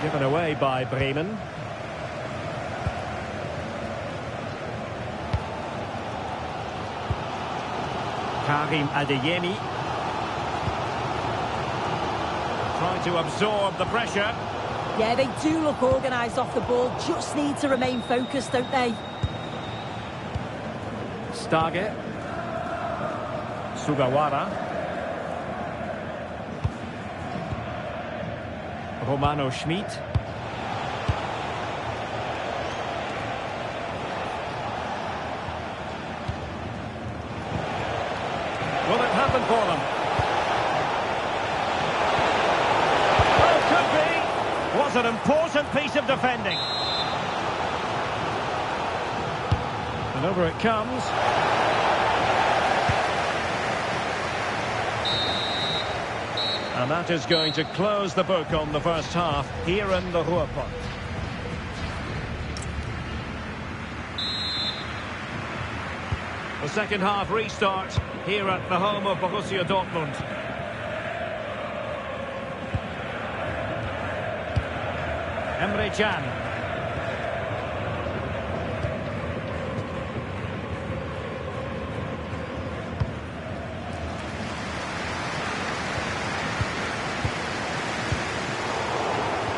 Given away by Bremen. Karim Adeyemi. Trying to absorb the pressure. Yeah, they do look organised off the ball. Just need to remain focused, don't they? Stage. Sugawara. Romano Schmid. Will it happen for them? Well, could be. Was an important piece of defending. And over it comes. And that is going to close the book on the first half here in the Ruhrpott. The second half restart here at the home of Borussia Dortmund. Emre Can.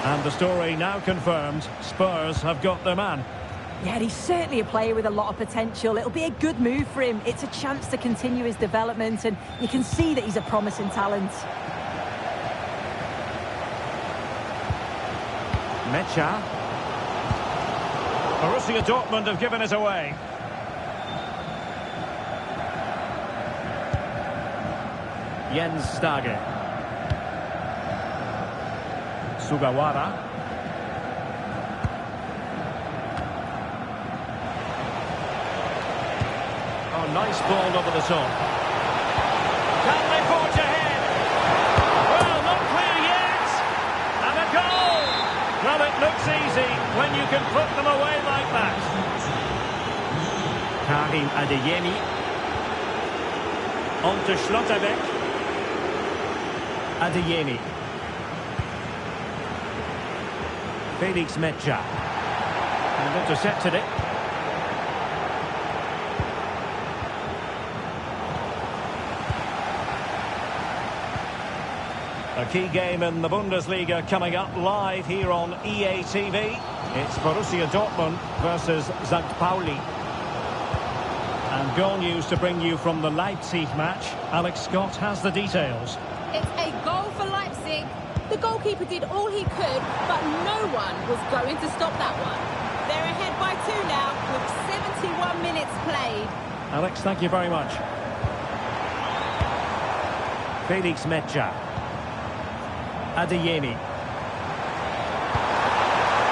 And the story now confirmed, Spurs have got their man. Yeah, he's certainly a player with a lot of potential. It'll be a good move for him. It's a chance to continue his development, and you can see that he's a promising talent. Mecha. Borussia Dortmund have given it away. Jens Stage. Sugawara. Oh, nice ball over the top. Can they forge ahead? Well, not clear yet. And a goal. Well, it looks easy when you can put them away like that. Karim Adeyemi. On to Schlotterbeck. Adeyemi. Felix Mecha. And intercepted it. A key game in the Bundesliga coming up live here on EA TV. It's Borussia Dortmund versus St. Pauli. And goal news to bring you from the Leipzig match. Alex Scott has the details. It's a goal for Leipzig. The goalkeeper did all he could, but no one was going to stop that one. They're ahead by 2 now with 71 minutes played. Alex, thank you very much. Felix Mecha. Adeyemi.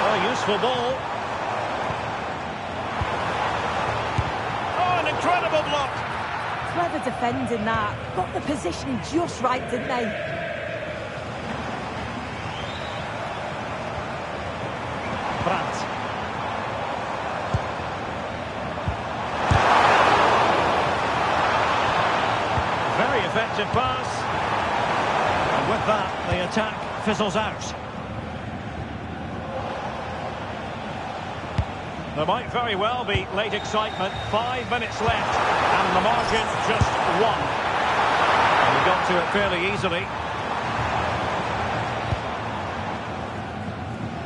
Oh, useful ball. Oh, an incredible block. Clever defending that. Got the positioning just right, didn't they? Brandt. Very effective pass. And with that, the attack fizzles out. There might very well be late excitement. 5 minutes left. And the margin just 1. And we got to it fairly easily.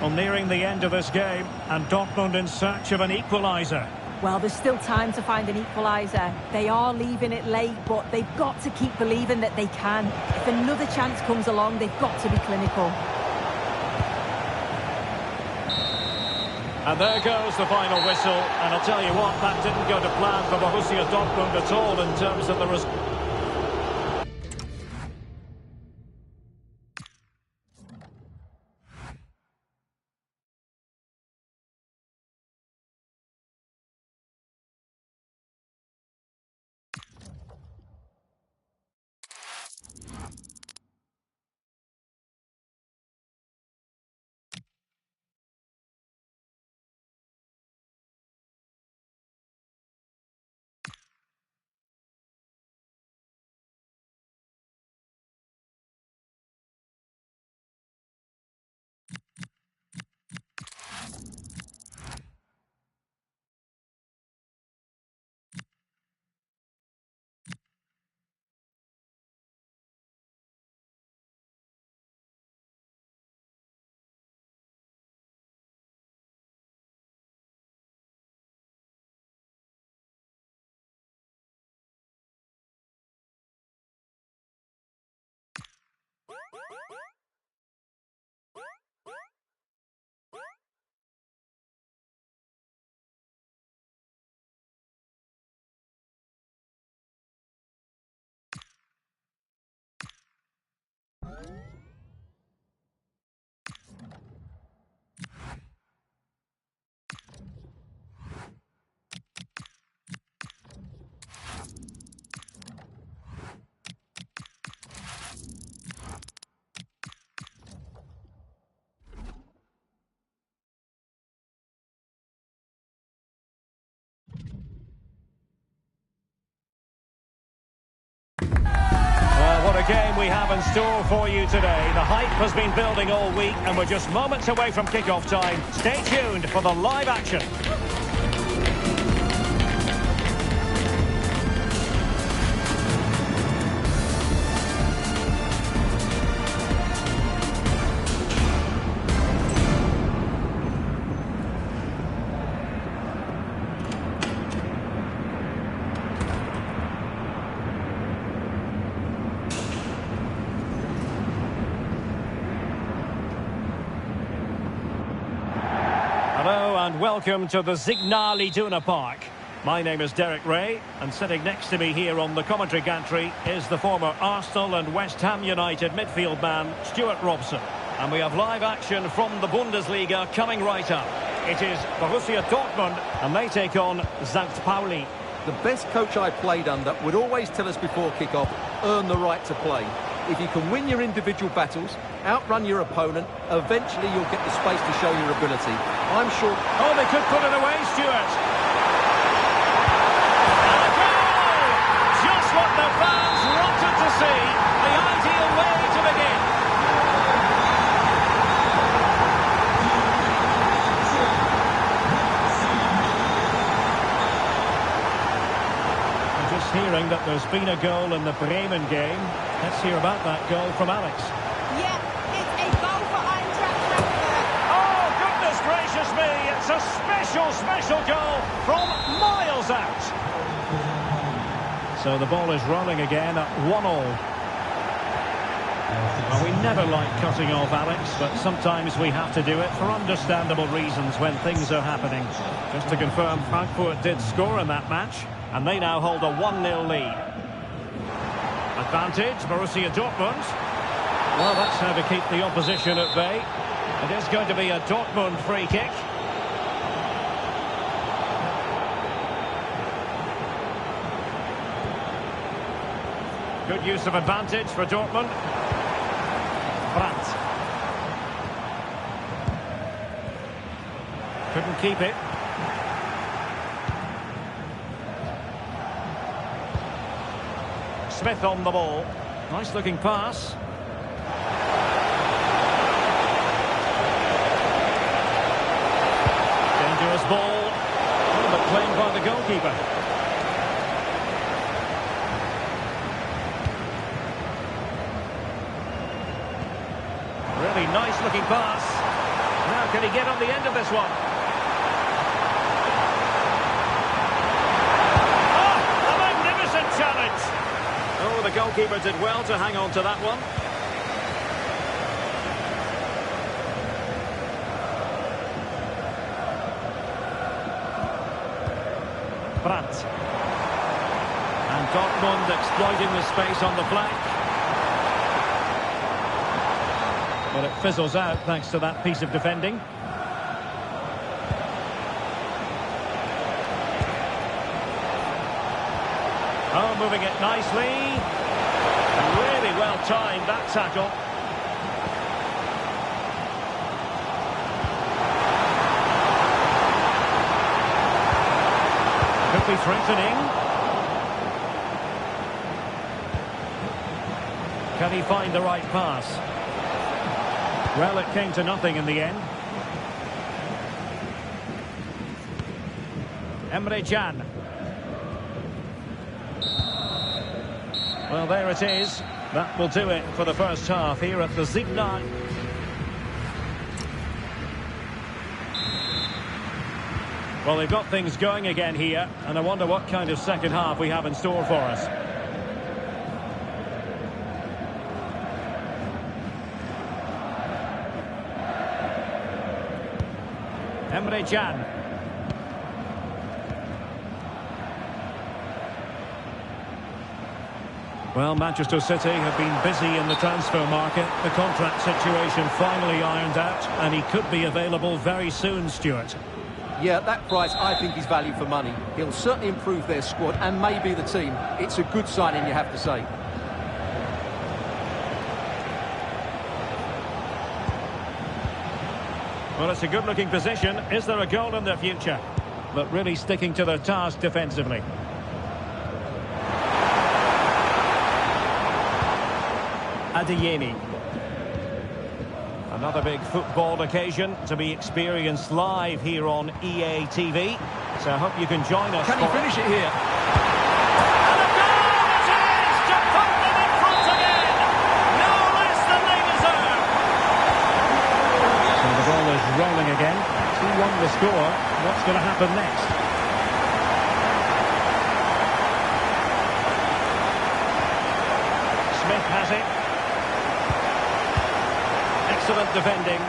Well, nearing the end of this game, and Dortmund in search of an equaliser. Well, there's still time to find an equaliser. They are leaving it late, but they've got to keep believing that they can. If another chance comes along, they've got to be clinical. And there goes the final whistle. And I'll tell you what, that didn't go to plan for Borussia Dortmund at all in terms of the result. What a game we have in store for you today. The hype has been building all week and we're just moments away from kick-off time. Stay tuned for the live action. Hello and welcome to the Signal Iduna Park. My name is Derek Ray, and sitting next to me here on the commentary gantry is the former Arsenal and West Ham United midfield man, Stuart Robson. And we have live action from the Bundesliga coming right up. It is Borussia Dortmund, and they take on St. Pauli. The best coach I played under would always tell us before kick-off, earn the right to play. If you can win your individual battles, outrun your opponent, eventually you'll get the space to show your ability. I'm sure... Oh, they could put it away, Stuart. And a goal! Just what the fans wanted to see. The ideal way to begin. I'm just hearing that there's been a goal in the Bremen game. Let's hear about that goal from Alex. Yeah, it's a goal for Eintracht Frankfurt. Oh, goodness gracious me! It's a special goal from miles out. So the ball is rolling again at 1-1. Well, we never like cutting off Alex, but sometimes we have to do it for understandable reasons when things are happening. Just to confirm, Frankfurt did score in that match, and they now hold a 1-0 lead. Advantage, Borussia Dortmund. Well, that's how to keep the opposition at bay. It is going to be a Dortmund free kick. Good use of advantage for Dortmund. Brandt. Couldn't keep it. Smith on the ball. Nice looking pass. Dangerous ball. Oh, but claimed by the goalkeeper. Really nice looking pass. Now, can he get on the end of this one? Oh, a magnificent challenge! Oh, the goalkeeper did well to hang on to that one. Brandt. And Dortmund exploiting the space on the flank. But it fizzles out thanks to that piece of defending. Oh, moving it nicely. Really well timed, that tackle. Could be threatening. Can he find the right pass? Well, it came to nothing in the end. Emre Can. Well, there it is. That will do it for the first half here at the Signal. Well, they've got things going again here, and I wonder what kind of second half we have in store for us. Emre Can. Well, Manchester City have been busy in the transfer market. The contract situation finally ironed out, and he could be available very soon, Stuart. Yeah, that price I think is value for money. He'll certainly improve their squad and maybe the team. It's a good signing, you have to say. Well, it's a good-looking position. Is there a goal in the future? But really sticking to their task defensively. Adeyemi. Another big football occasion to be experienced live here on EA TV. So I hope you can join us. Can he finish it here? And a goal it is to put them in front again. No less than they deserve. So the ball is rolling again. 2-1 the score. What's going to happen next? Smith has it. Excellent defending.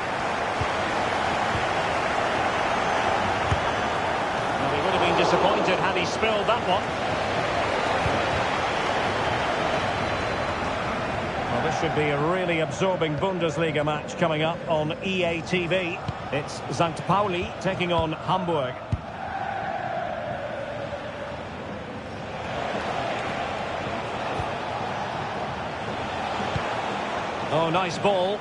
Well, he would have been disappointed had he spilled that one. Well, this should be a really absorbing Bundesliga match coming up on EA TV. It's St. Pauli taking on Hamburg. Oh, nice ball.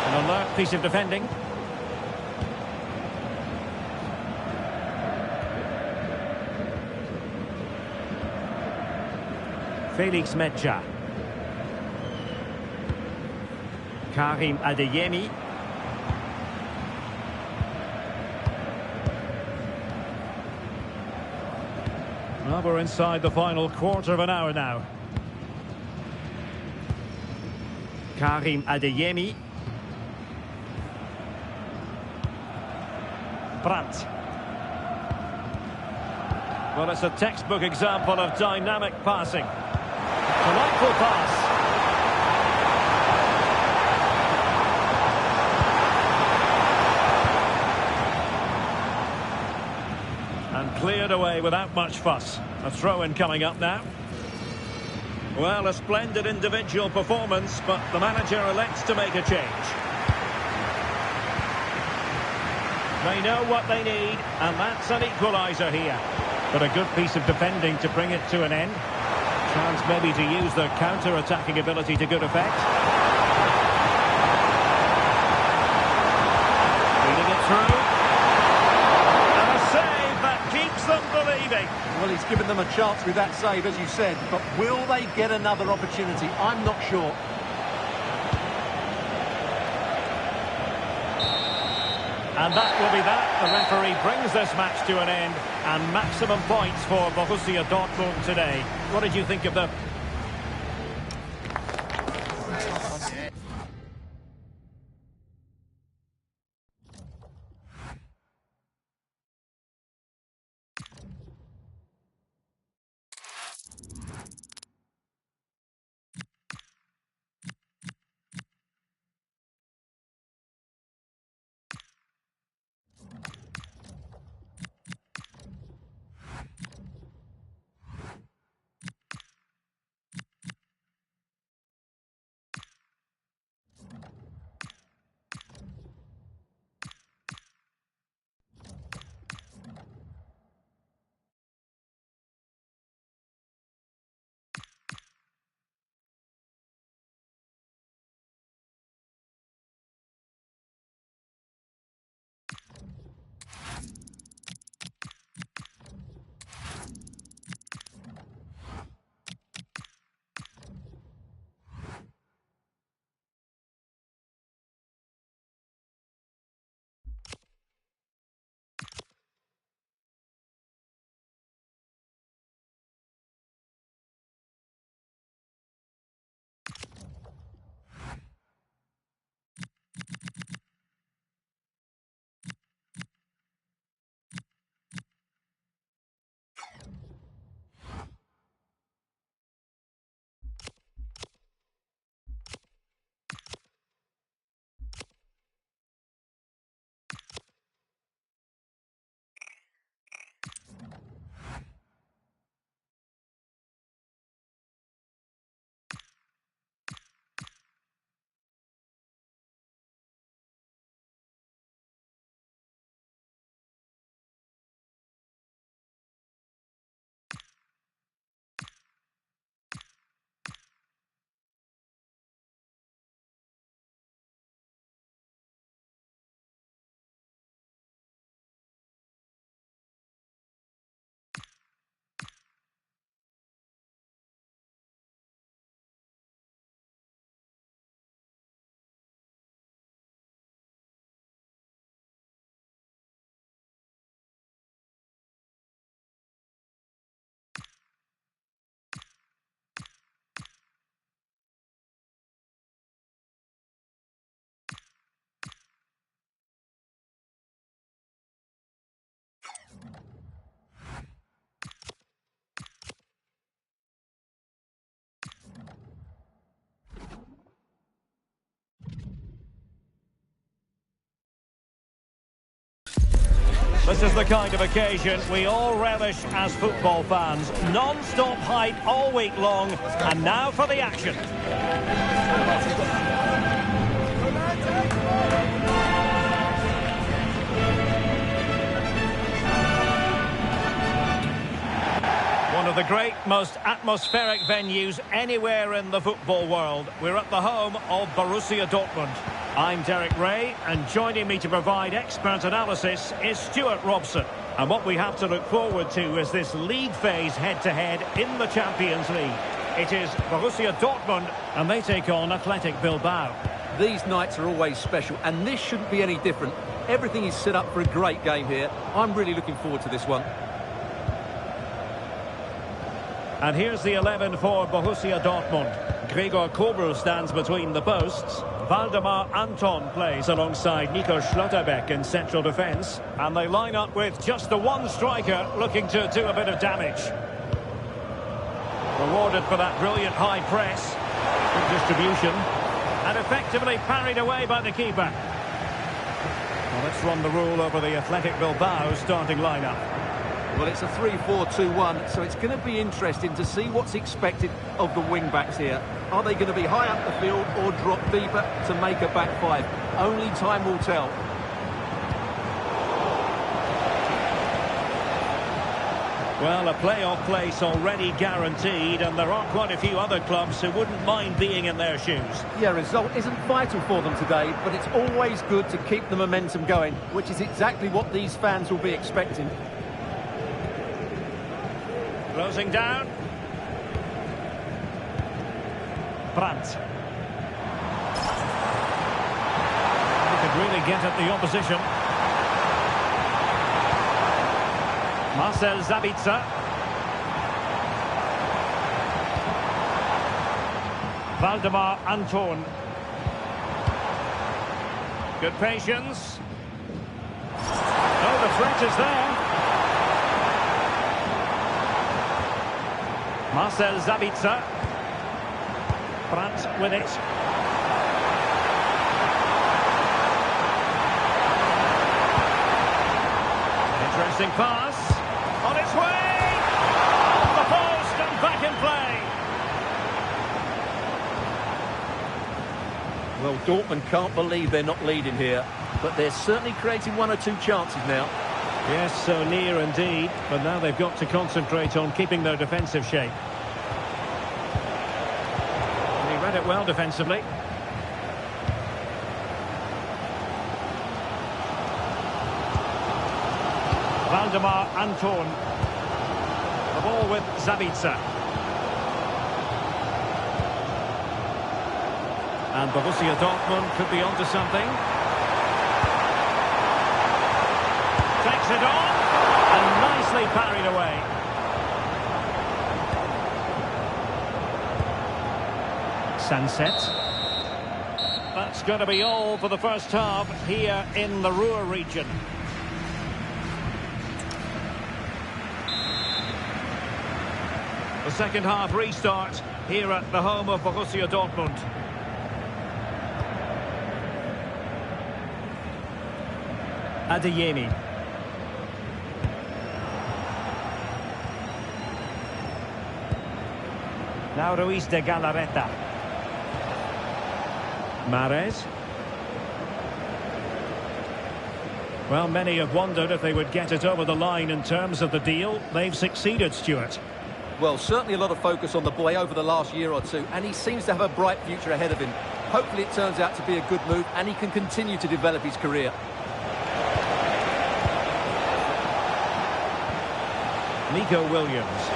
An alert piece of defending. Felix Medja. Karim Adeyemi. Well, we're inside the final quarter of an hour now. Karim Adeyemi. Brandt. Well, it's a textbook example of dynamic passing. Delightful pass. And cleared away without much fuss. A throw-in coming up now. Well, a splendid individual performance, but the manager elects to make a change. They know what they need, and that's an equaliser here. But a good piece of defending to bring it to an end. Chance maybe to use their counter-attacking ability to good effect. Feeding it through. And a save that keeps them believing. Well, he's given them a chance with that save, as you said. But will they get another opportunity? I'm not sure. And that will be that. The referee brings this match to an end, and maximum points for Borussia Dortmund today. What did you think of the... This is the kind of occasion we all relish as football fans. Non-stop hype all week long, and now for the action. One of the great, most atmospheric venues anywhere in the football world. We're at the home of Borussia Dortmund. I'm Derek Ray, and joining me to provide expert analysis is Stuart Robson. And what we have to look forward to is this league phase head-to-head in the Champions League. It is Borussia Dortmund, and they take on Athletic Bilbao. These nights are always special, and this shouldn't be any different. Everything is set up for a great game here. I'm really looking forward to this one. And here's the 11 for Borussia Dortmund. Gregor Kobel stands between the posts. Waldemar Anton plays alongside Nico Schlotterbeck in central defence. And they line up with just the one striker looking to do a bit of damage. Rewarded for that brilliant high press. Good distribution. And effectively parried away by the keeper. Well, let's run the rule over the Athletic Bilbao starting lineup. Well, it's a 3-4-2-1, so it's going to be interesting to see what's expected of the wing-backs here. Are they going to be high up the field or drop deeper to make a back five? Only time will tell. Well, a playoff place already guaranteed, and there are quite a few other clubs who wouldn't mind being in their shoes. Yeah, result isn't vital for them today, but it's always good to keep the momentum going, which is exactly what these fans will be expecting. Closing down. Brandt. He could really get at the opposition. Marcel Sabitzer. Waldemar Anton. Good patience. Oh, the threat is there. Marcel Sabitzer. Brandt with it. Interesting pass. On its way! Off the post and back in play. Well, Dortmund can't believe they're not leading here, but they're certainly creating one or two chances now. Yes, so near indeed, but now they've got to concentrate on keeping their defensive shape. He read it well defensively. Waldemar Anton. The ball with Sabitzer. And Borussia Dortmund could be onto something. Takes it on, and nicely parried away. Sunset. That's going to be all for the first half here in the Ruhr region. The second half restart here at the home of Borussia Dortmund. Adeyemi. Now Ruiz de Galarreta. Mahrez. Well, many have wondered if they would get it over the line in terms of the deal. They've succeeded, Stuart. Well, certainly a lot of focus on the boy over the last year or two, and he seems to have a bright future ahead of him. Hopefully it turns out to be a good move, and he can continue to develop his career. Nico Williams.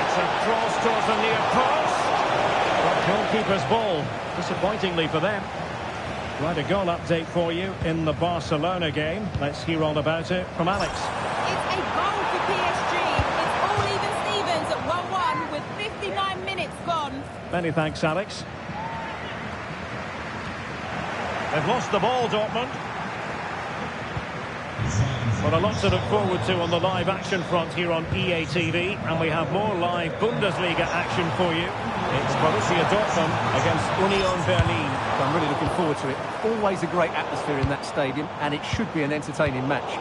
It's a cross towards the near post. But goalkeeper's ball, disappointingly for them. Right, a goal update for you in the Barcelona game. Let's hear all about it from Alex. It's a goal for PSG. It's all even Stevens at 1-1 with 59 minutes gone. Many thanks, Alex. They've lost the ball, Dortmund. Well, a lot to look forward to on the live action front here on EA TV, and we have more live Bundesliga action for you. It's Borussia Dortmund against Union Berlin. I'm really looking forward to it. Always a great atmosphere in that stadium, and it should be an entertaining match.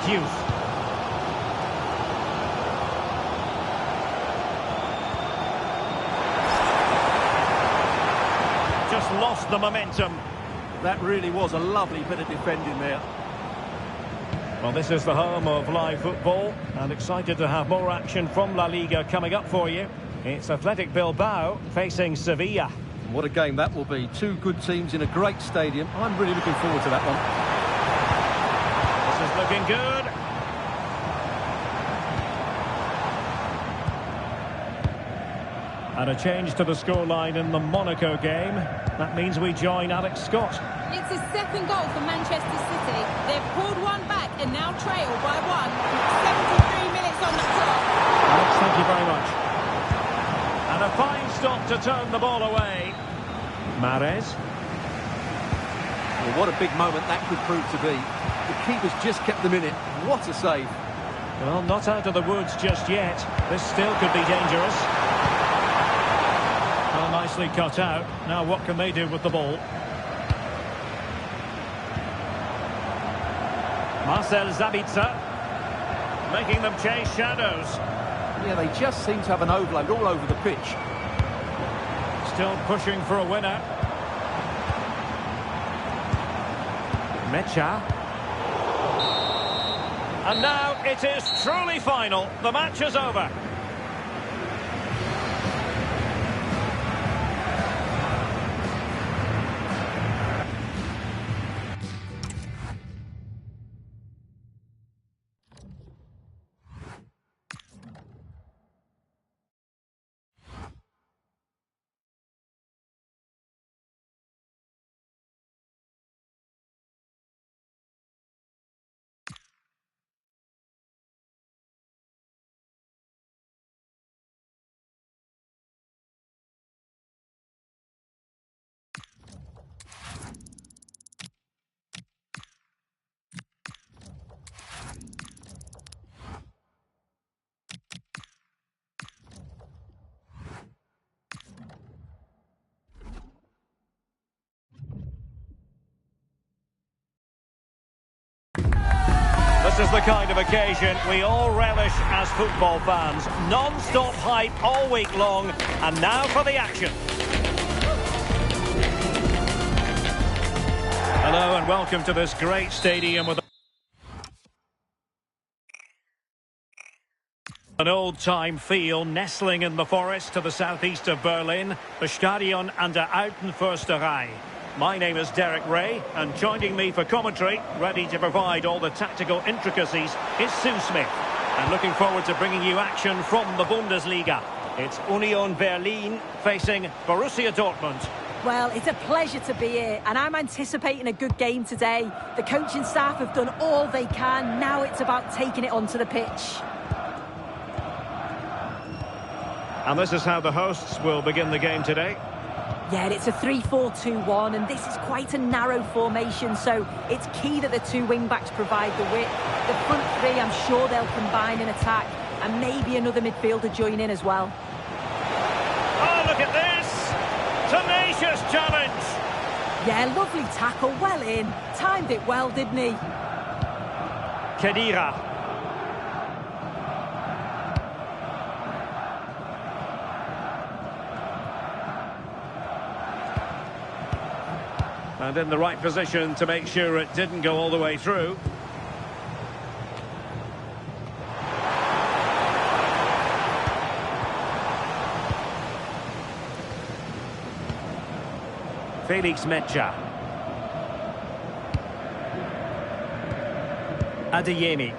Youth. Just lost the momentum. That really was a lovely bit of defending there. Well, this is the home of live football, and excited to have more action from La Liga coming up for you. It's Athletic Bilbao facing Sevilla. What a game that will be. Two good teams in a great stadium. I'm really looking forward to that one. This is looking good. And a change to the scoreline in the Monaco game. That means we join Alex Scott. It's his second goal for Manchester City. They've pulled one back and now trail by one. 73 minutes on the clock. Alex, thank you very much. And a fine stop to turn the ball away. Mahrez. Well, what a big moment that could prove to be. The keeper's just kept them in it. What a save. Well, not out of the woods just yet. This still could be dangerous. Well, nicely cut out. Now what can they do with the ball? Marcel Sabitzer making them chase shadows. Yeah, they just seem to have an overload all over the pitch. Still pushing for a winner. Mecha. And now it is truly final. The match is over. This is the kind of occasion we all relish as football fans. Non-stop hype all week long, and now for the action. Hello and welcome to this great stadium with an old-time feel, nestling in the forest to the southeast of Berlin, the Stadion an der Alten Försterei. My name is Derek Ray, and joining me for commentary, ready to provide all the tactical intricacies, is Sue Smith. And looking forward to bringing you action from the Bundesliga. It's Union Berlin facing Borussia Dortmund. Well, it's a pleasure to be here, and I'm anticipating a good game today. The coaching staff have done all they can. Now it's about taking it onto the pitch. And this is how the hosts will begin the game today. Yeah, it's a 3-4-2-1, and this is quite a narrow formation, so it's key that the two wing-backs provide the width. The front three, I'm sure they'll combine in attack, and maybe another midfielder join in as well. Oh, look at this! Tenacious challenge! Yeah, lovely tackle, well in. Timed it well, didn't he? Khedira. And in the right position to make sure it didn't go all the way through. Felix Mecha. Adeyemi.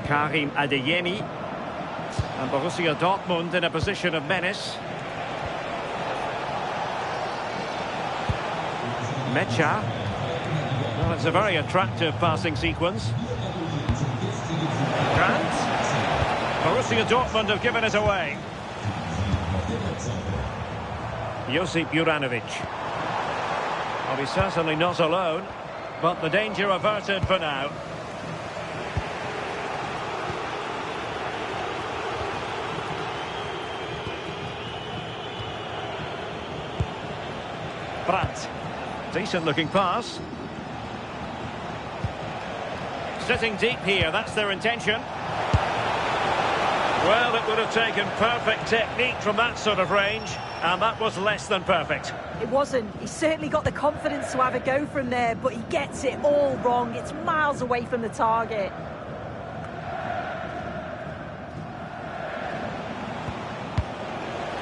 Karim Adeyemi. And Borussia Dortmund in a position of menace. Mecha. Well, it's a very attractive passing sequence. Grant. Borussia Dortmund have given it away. Josip Juranovic. Well, he's certainly not alone, but the danger averted for now. Brandt. Decent looking pass. Sitting deep here, that's their intention. Well, it would have taken perfect technique from that sort of range, and that was less than perfect. It wasn't. He certainly got the confidence to have a go from there, but he gets it all wrong. It's miles away from the target.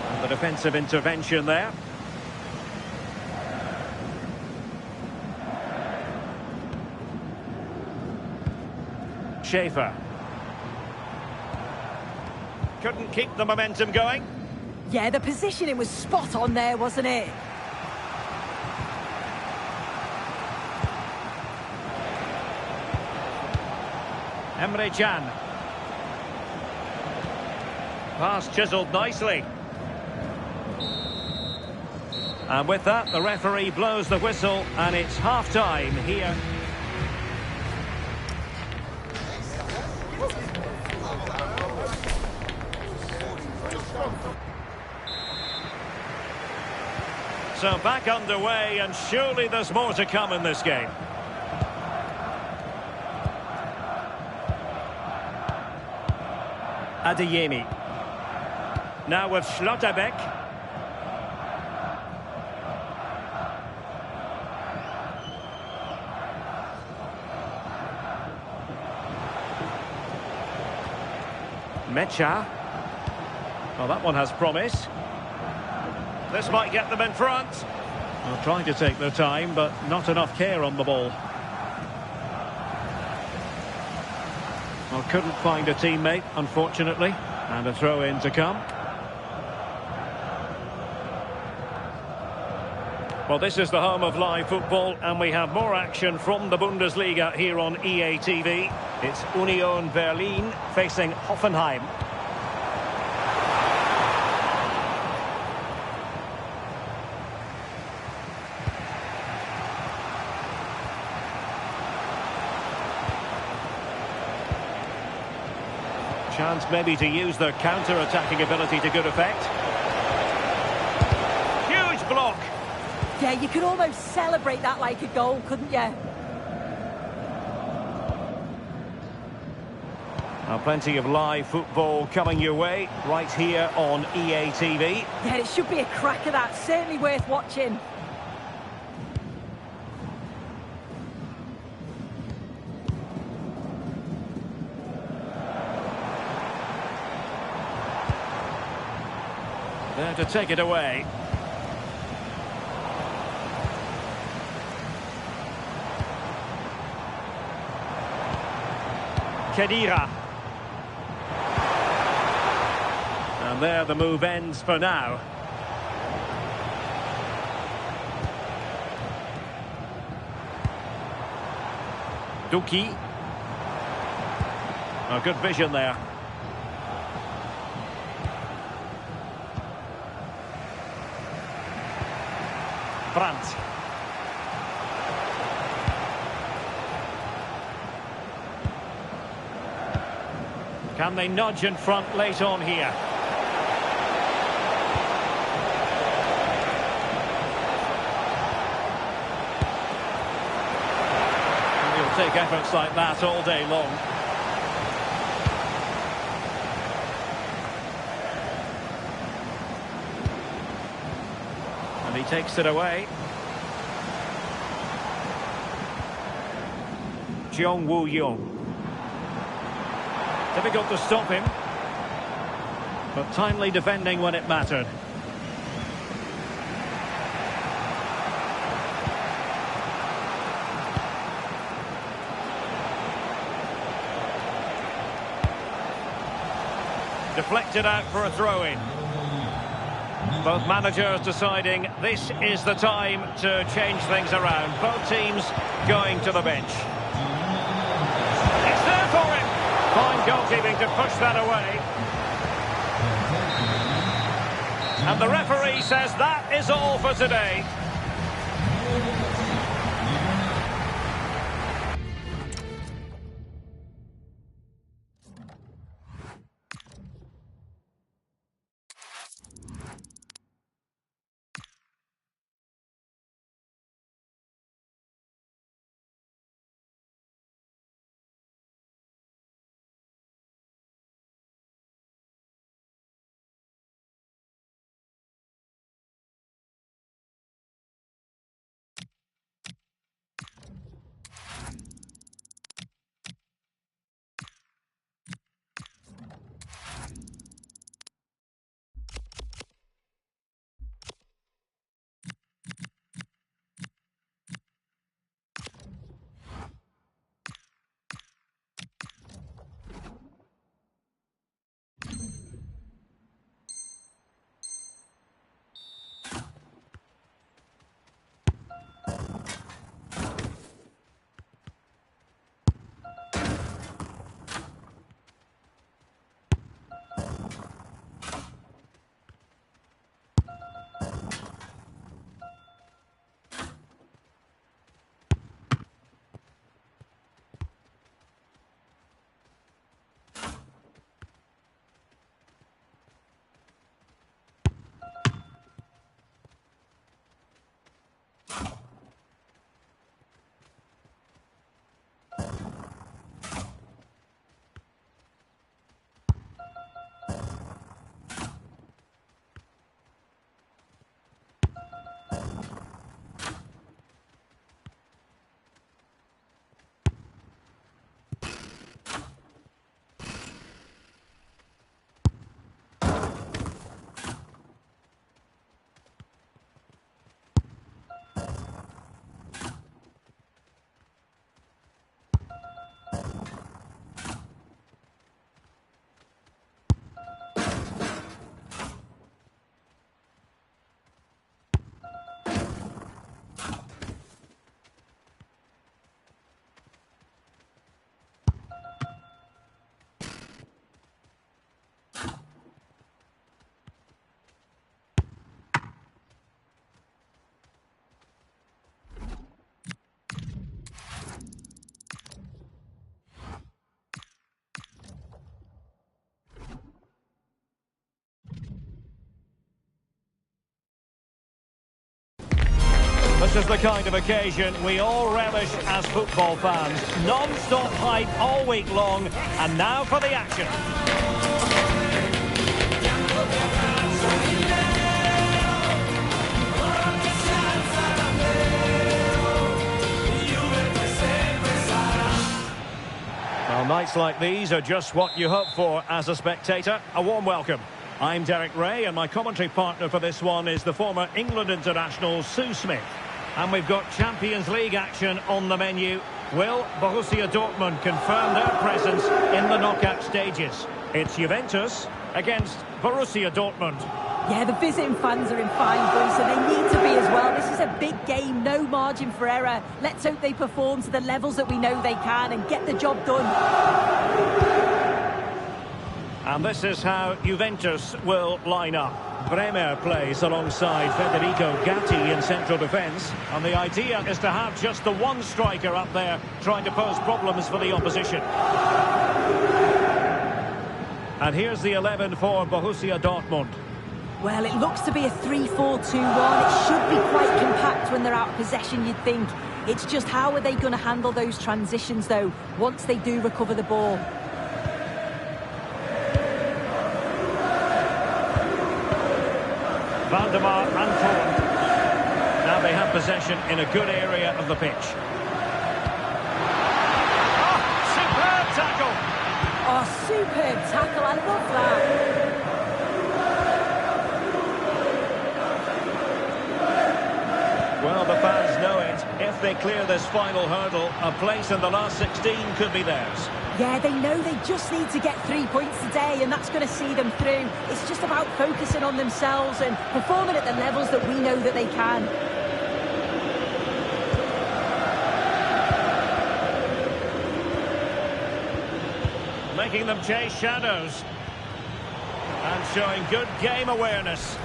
And the defensive intervention there. Schaefer. Couldn't keep the momentum going. Yeah, the positioning was spot on there, wasn't it? Emre Can. Pass chiselled nicely. And with that, the referee blows the whistle, and it's half-time here. So back underway, and surely there's more to come in this game. Adeyemi. Now with Schlotterbeck. Mecha. Well, that one has promise. This might get them in front. Well, trying to take their time, but not enough care on the ball. Well, couldn't find a teammate, unfortunately. And a throw-in to come. Well, this is the home of live football, and we have more action from the Bundesliga here on EA TV. It's Union Berlin facing Hoffenheim. Chance maybe to use their counter-attacking ability to good effect. Huge block. Yeah, you could almost celebrate that like a goal, couldn't you? Now, plenty of live football coming your way right here on EA TV. Yeah, it should be a cracker, that. Certainly worth watching. There to take it away. Khedira. And there the move ends for now. Duki. Oh, good vision there. Brandt. Can they nudge in front late on here? And he'll take efforts like that all day long. And he takes it away. Jeong Woo-young. Difficult to stop him, but timely defending when it mattered. Deflected out for a throw-in. Both managers deciding this is the time to change things around. Both teams going to the bench. It's there for him. Fine goalkeeping to push that away. And the referee says that is all for today. This is the kind of occasion we all relish as football fans. Non-stop hype all week long, and now for the action. Well, nights like these are just what you hope for as a spectator. A warm welcome. I'm Derek Ray, and my commentary partner for this one is the former England international Sue Smith. And we've got Champions League action on the menu. Will Borussia Dortmund confirm their presence in the knockout stages? It's Juventus against Borussia Dortmund. Yeah, the visiting fans are in fine voice, and they need to be as well. This is a big game, no margin for error. Let's hope they perform to the levels that we know they can and get the job done. And this is how Juventus will line up. Bremer plays alongside Federico Gatti in central defence. And the idea is to have just the one striker up there trying to pose problems for the opposition. And here's the 11 for Borussia Dortmund. Well, it looks to be a 3-4-2-1. It should be quite compact when they're out of possession, you'd think. It's just how are they going to handle those transitions, though, once they do recover the ball? Valdemar Anton. Now they have possession in a good area of the pitch. Oh, superb tackle! Oh, superb tackle, I love that. Well, the fans know it. if they clear this final hurdle, a place in the last 16 could be theirs. Yeah, they know they just need to get 3 points today, and that's going to see them through. It's just about focusing on themselves and performing at the levels that we know that they can. Making them chase shadows. And showing good game awareness.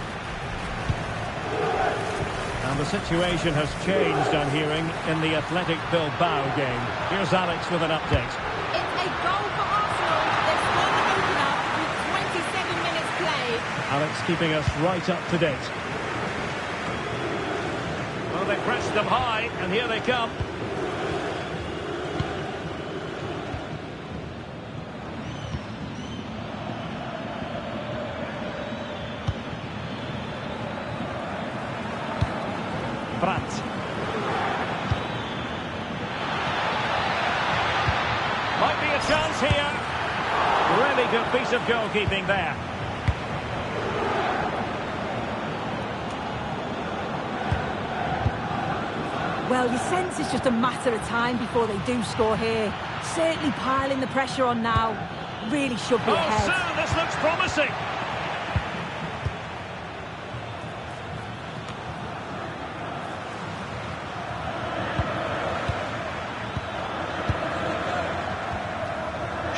And the situation has changed, I'm hearing, in the Athletic Bilbao game. Here's Alex with an update. It's a goal for Arsenal. They've scored the opener with 27 minutes played. Alex keeping us right up to date. Well, they pressed them high, and here they come. Brandt. Might be a chance here. Really good piece of goalkeeping there. Well, you sense it's just a matter of time before they do score here. Certainly piling the pressure on now. Really should be ahead. Oh, so this looks promising.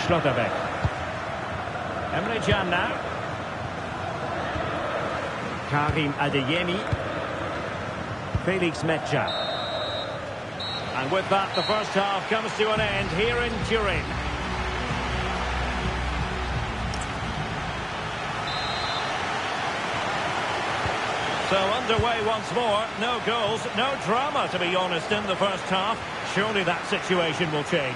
Schlotterbeck. Emre Can now. Karim Adeyemi. Felix Mecha. And with that, the first half comes to an end here in Turin. So underway once more. No goals, no drama, to be honest, in the first half. Surely that situation will change.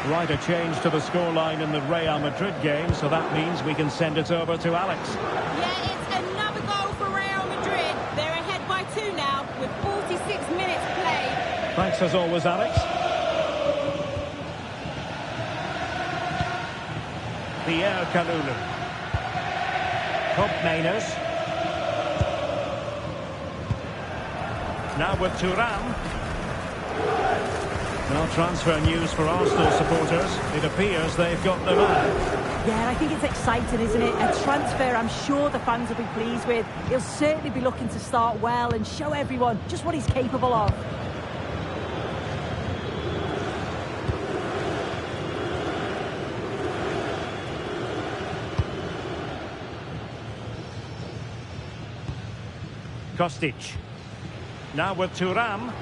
Right, a change to the scoreline in the Real Madrid game, so that means we can send it over to Alex. Yeah, it's another goal for Real Madrid. They're ahead by 2 now with 46 minutes played. Thanks as always, Alex. Pierre Kalulu. Hope Mainers. Now with Thuram. Well, transfer news for Arsenal supporters. It appears they've got the man. Yeah, I think it's exciting, isn't it? A transfer I'm sure the fans will be pleased with. He'll certainly be looking to start well and show everyone just what he's capable of. Kostic. Now with Thuram.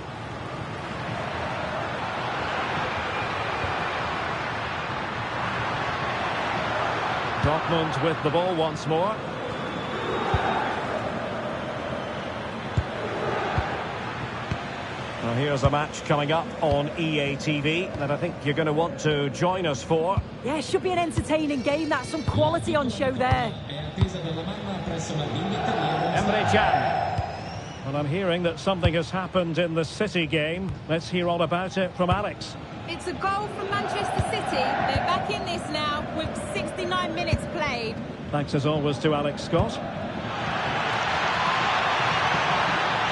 Dortmund with the ball once more. Well, here's a match coming up on EA TV that I think you're going to want to join us for. Yeah, should be an entertaining game. That's some quality on show there. Emre Can. Well, I'm hearing that something has happened in the City game. Let's hear all about it from Alex. It's a goal for Manchester City. They're back in this now with 69 minutes played. Thanks as always to Alex Scott.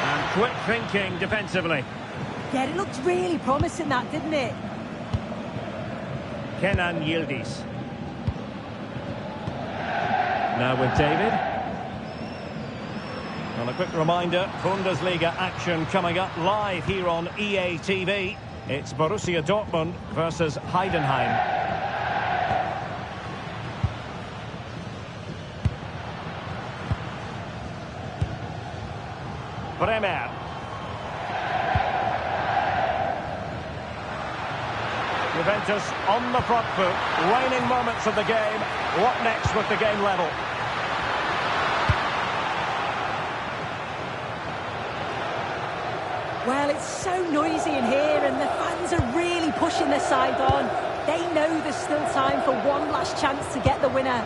And quick thinking defensively. Yeah, it looked really promising that, didn't it? Kenan Yildiz. Now with David. Well, a quick reminder, Bundesliga action coming up live here on EA TV. It's Borussia Dortmund versus Heidenheim. Bremer. Juventus on the front foot, waning moments of the game. What next with the game level? Well, it's so noisy in here and the fans are really pushing their side on. They know there's still time for one last chance to get the winner.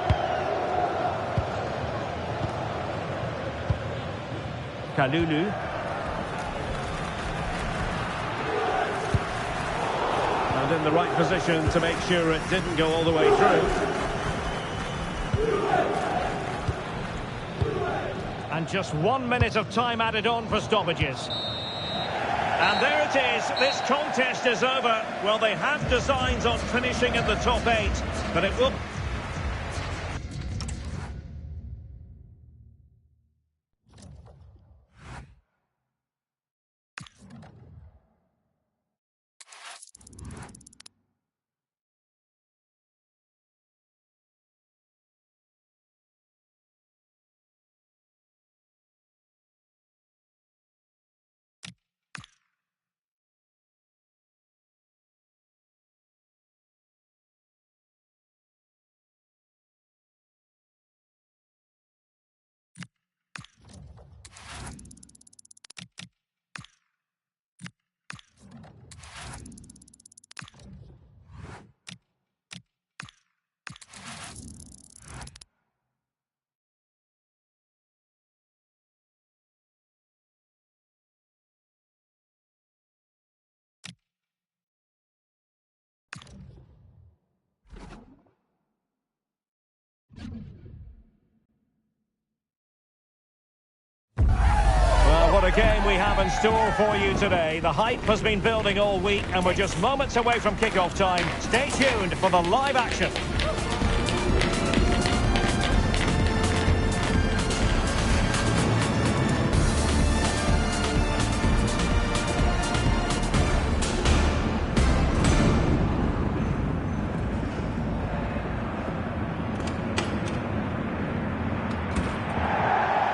Kalulu. And in the right position to make sure it didn't go all the way through. And just 1 minute of time added on for stoppages. And there it is. This contest is over. Well, they have designs on finishing in the top 8, but it will... What a game we have in store for you today. The hype has been building all week and we're just moments away from kick-off time. Stay tuned for the live action.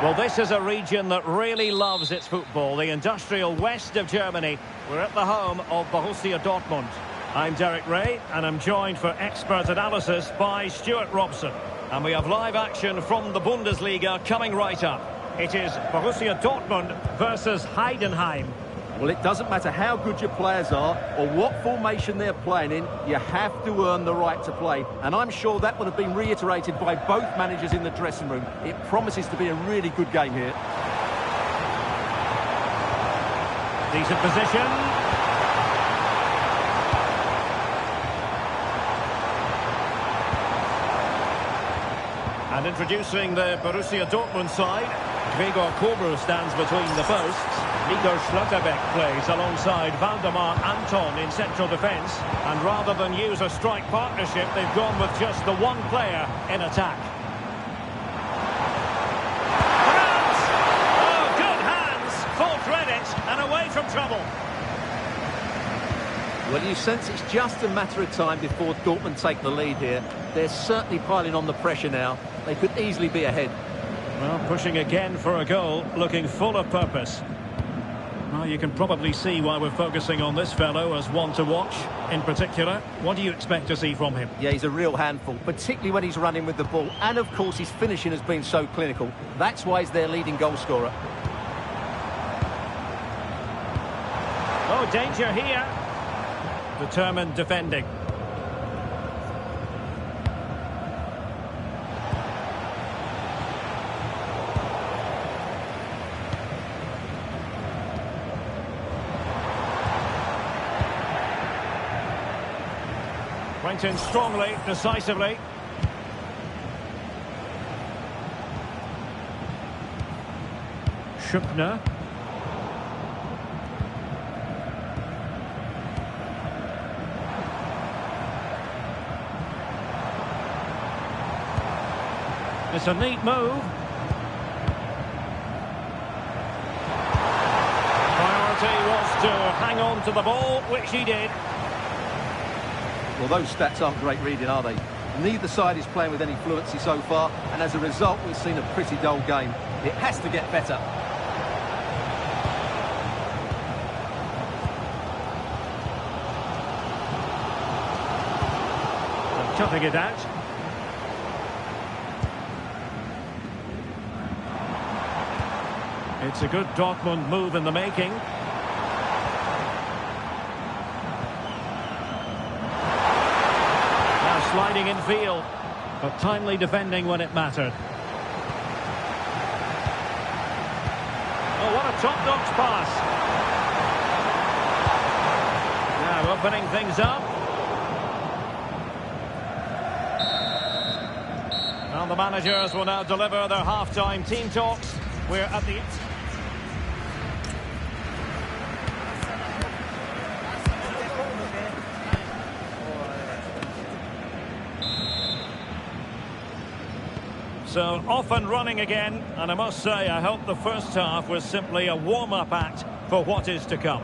Well, this is a region that really loves its football, the industrial west of Germany. We're at the home of Borussia Dortmund. I'm Derek Ray, and I'm joined for expert analysis by Stuart Robson. And we have live action from the Bundesliga coming right up. It is Borussia Dortmund versus Heidenheim. Well, it doesn't matter how good your players are or what formation they're playing in, you have to earn the right to play. And I'm sure that would have been reiterated by both managers in the dressing room. It promises to be a really good game here. Decent position. And introducing the Borussia Dortmund side, Gregor Kobel stands between the posts. Nico Schlotterbeck plays alongside Valdemar Anton in central defence. And rather than use a strike partnership, they've gone with just the one player in attack. Hands! Oh, good hands! Full credit and away from trouble. Well, you sense it's just a matter of time before Dortmund take the lead here. They're certainly piling on the pressure now. They could easily be ahead. Well, pushing again for a goal, looking full of purpose. Well, you can probably see why we're focusing on this fellow as one to watch. In particular, what do you expect to see from him? Yeah, he's a real handful, particularly when he's running with the ball. And, of course, his finishing has been so clinical. That's why he's their leading goal scorer. Oh, danger here. Determined defending. Went in strongly, decisively. Schupner. It's a neat move. Priority was to hang on to the ball, which he did. Well, those stats aren't great reading, are they? Neither side is playing with any fluency so far, and as a result, we've seen a pretty dull game. It has to get better. And cutting it out. It's a good Dortmund move in the making. Sliding in field, but timely defending when it mattered. Oh, what a top-notch pass. Now opening things up. And the managers will now deliver their half-time team talks. We're at the... So off and running again, and I must say I hope the first half was simply a warm-up act for what is to come.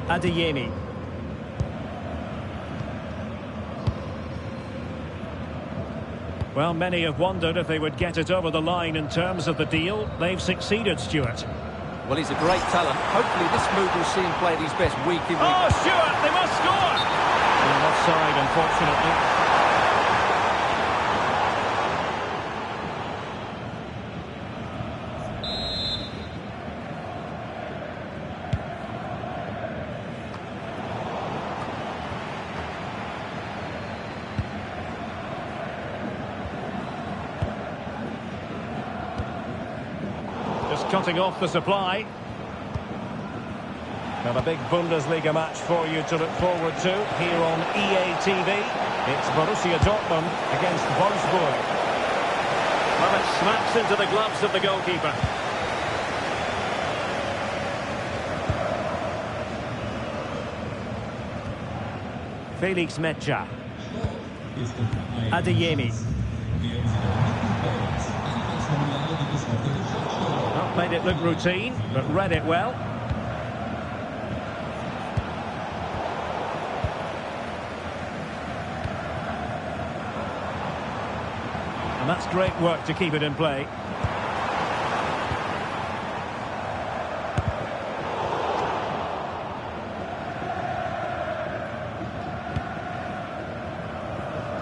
Adeyemi. Well, many have wondered if they would get it over the line in terms of the deal. They've succeeded, Stuart. Well, he's a great talent. Hopefully this move will see him play at his best week in, week out. Oh, Stuart, they must score! And offside, unfortunately. Just cutting off the supply. Well, a big Bundesliga match for you to look forward to here on EA TV. It's Borussia Dortmund against Wolfsburg. Well, it smacks into the gloves of the goalkeeper. Felix Mecha. Adeyemi. Not made it look routine, but read it well. And that's great work to keep it in play.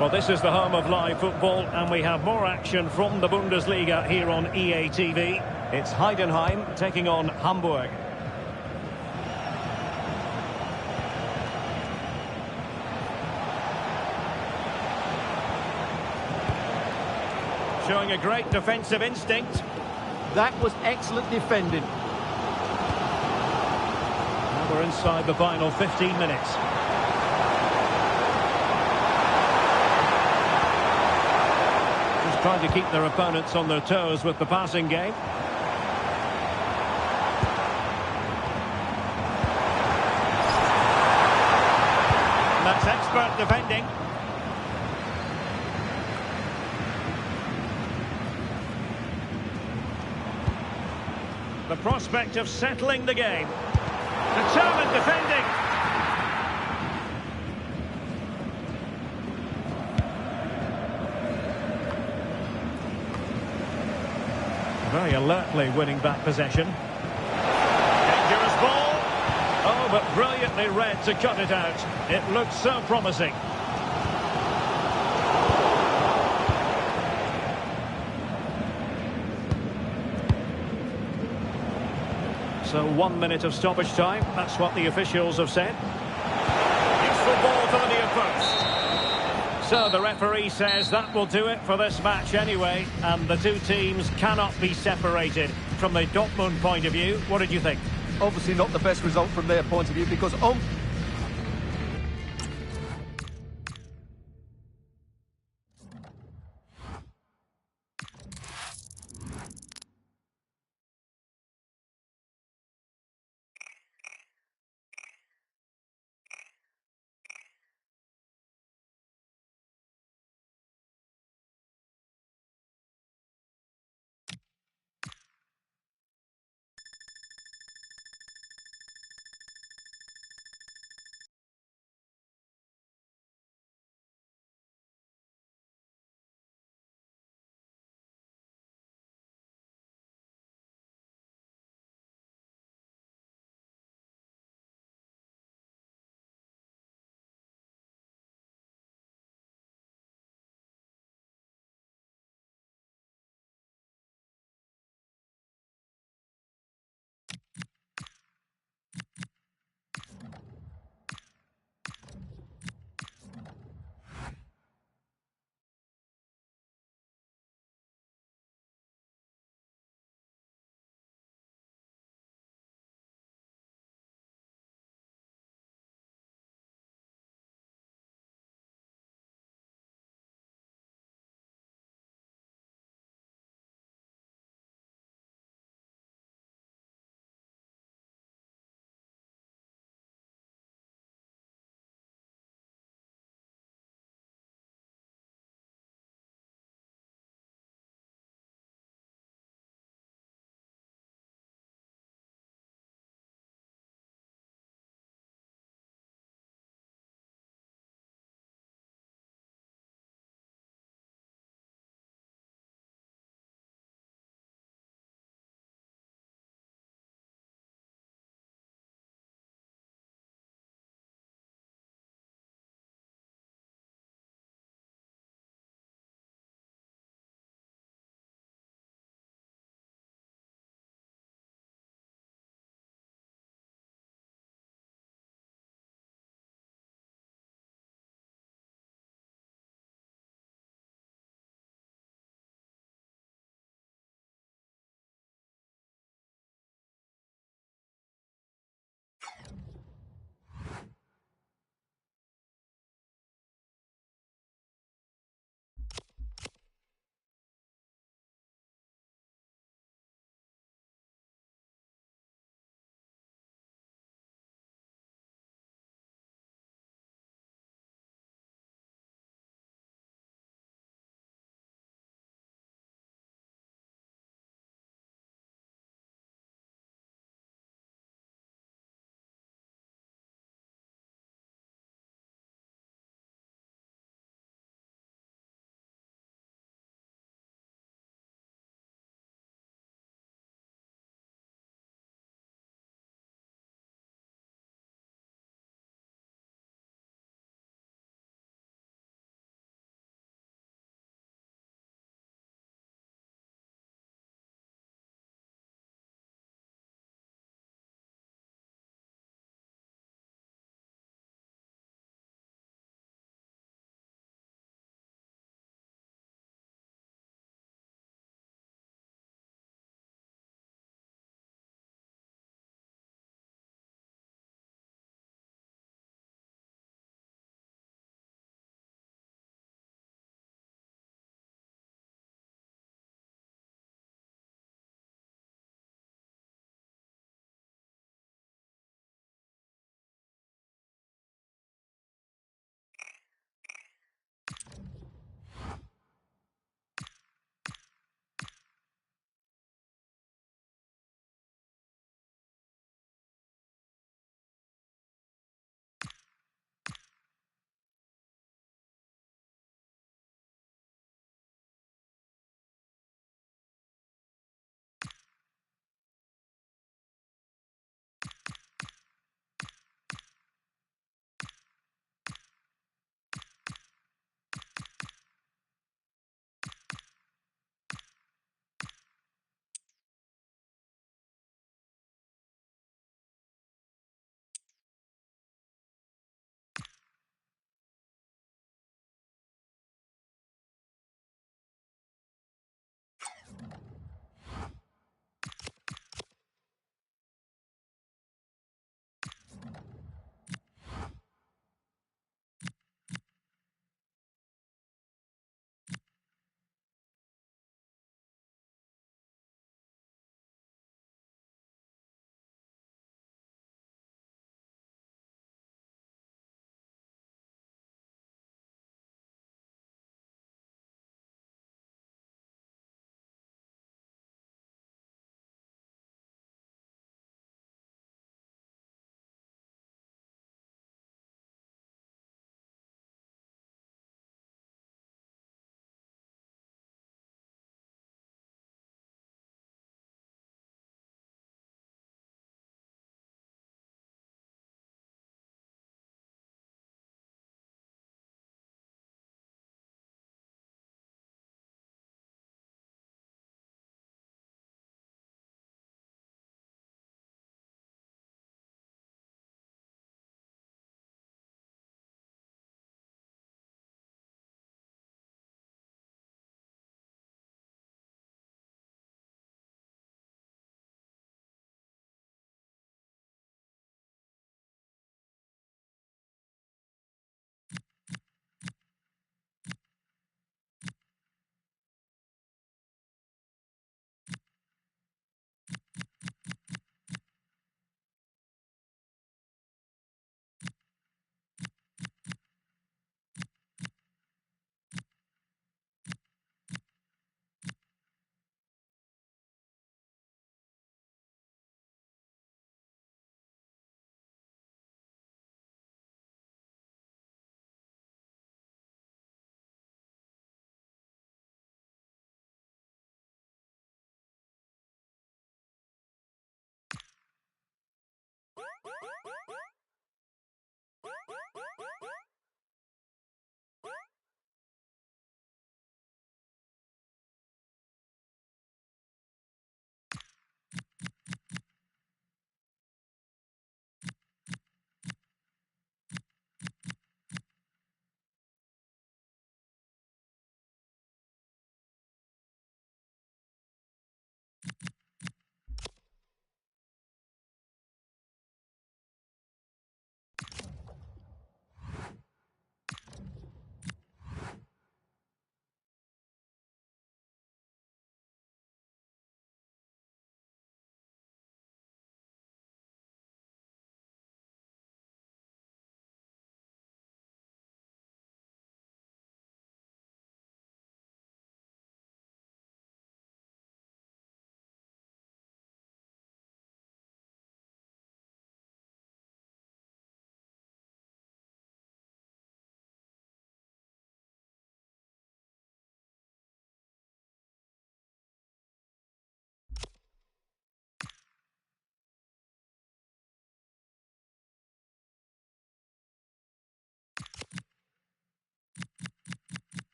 Well, this is the home of live football, and we have more action from the Bundesliga here on EA TV. It's Heidenheim taking on Hamburg. Showing a great defensive instinct. That was excellent defending. Now we're inside the final 15 minutes. Just trying to keep their opponents on their toes with the passing game. And that's expert defending. The prospect of settling the game. Determined defending. Very alertly winning back possession. Dangerous ball. Oh, but brilliantly read to cut it out. It looked so promising. So 1 minute of stoppage time. That's what the officials have said. Useful ball to the near post. So the referee says that will do it for this match anyway. And the two teams cannot be separated. From the Dortmund point of view, what did you think? Obviously not the best result from their point of view, because on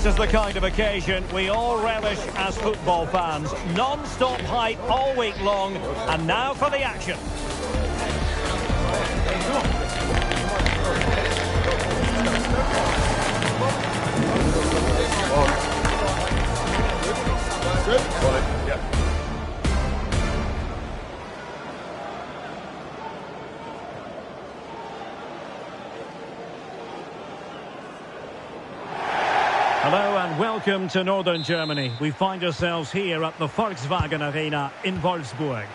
This is the kind of occasion we all relish as football fans. Non-stop hype all week long, and now for the action. Hello and welcome to Northern Germany. We find ourselves here at the Volkswagen Arena in Wolfsburg.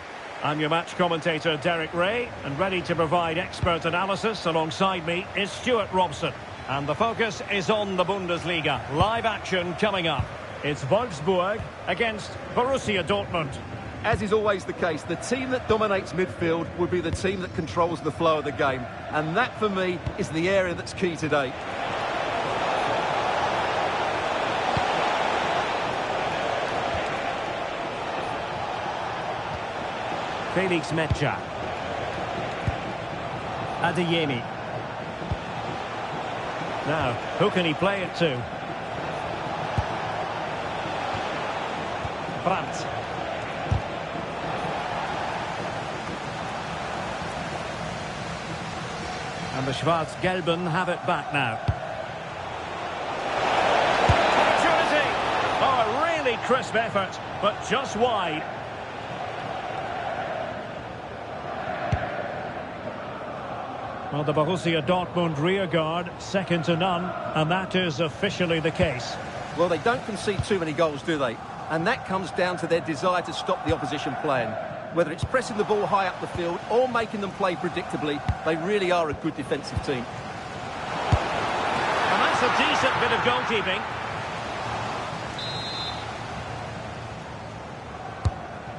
I'm your match commentator Derek Ray, and ready to provide expert analysis alongside me is Stuart Robson. And the focus is on the Bundesliga. Live action coming up. It's Wolfsburg against Borussia Dortmund. As is always the case, the team that dominates midfield will be the team that controls the flow of the game. And that, for me, is the area that's key today. Felix Metscher. Adeyemi. Now, who can he play it to? Brandt. And the Schwarz-Gelben have it back now. Opportunity! Oh, a really crisp effort, but just wide. Well, the Borussia Dortmund rearguard, second to none, and that is officially the case. Well, they don't concede too many goals, do they? And that comes down to their desire to stop the opposition playing. Whether it's pressing the ball high up the field or making them play predictably, they really are a good defensive team. And that's a decent bit of goalkeeping.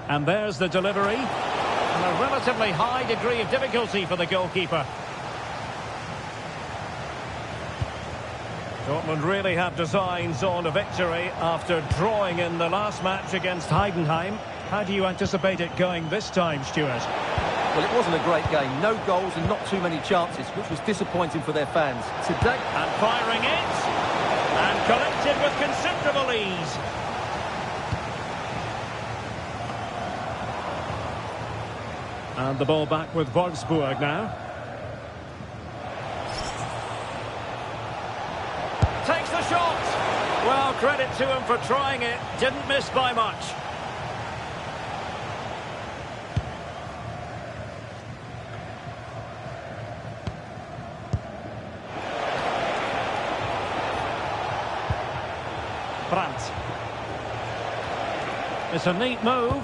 And there's the delivery. And a relatively high degree of difficulty for the goalkeeper. Dortmund really have designs on a victory after drawing in the last match against Heidenheim. How do you anticipate it going this time, Stuart? Well, it wasn't a great game. No goals and not too many chances, which was disappointing for their fans. Today... And firing it. And collected with considerable ease. And the ball back with Wolfsburg now. Takes the shot. Well, credit to him for trying it. Didn't miss by much. Brandt. It's a neat move.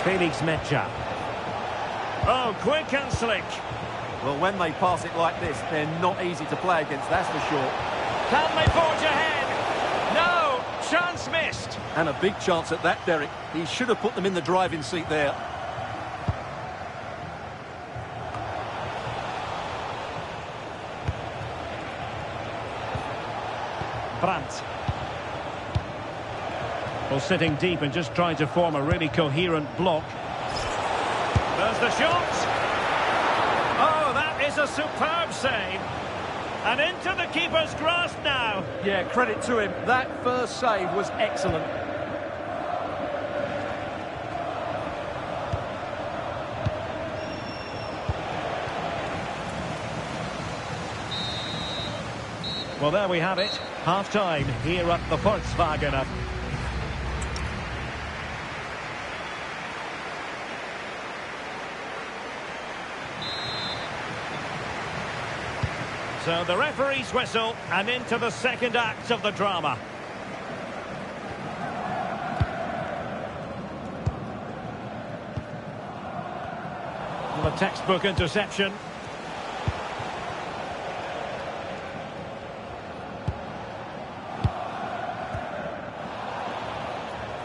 Felix Metscher. Oh, quick and slick. Well, when they pass it like this, they're not easy to play against, that's for sure. Can they forge ahead? No! Chance missed. And a big chance at that, Derek. He should have put them in the driving seat there. Brandt. Well, sitting deep and just trying to form a really coherent block. There's the shot. Oh, that is a superb save. And into the keeper's grasp now. Yeah, credit to him. That first save was excellent. Well, there we have it. Half-time here at the Volkswagen. So the referee's whistle, and into the second act of the drama. Well, a textbook interception.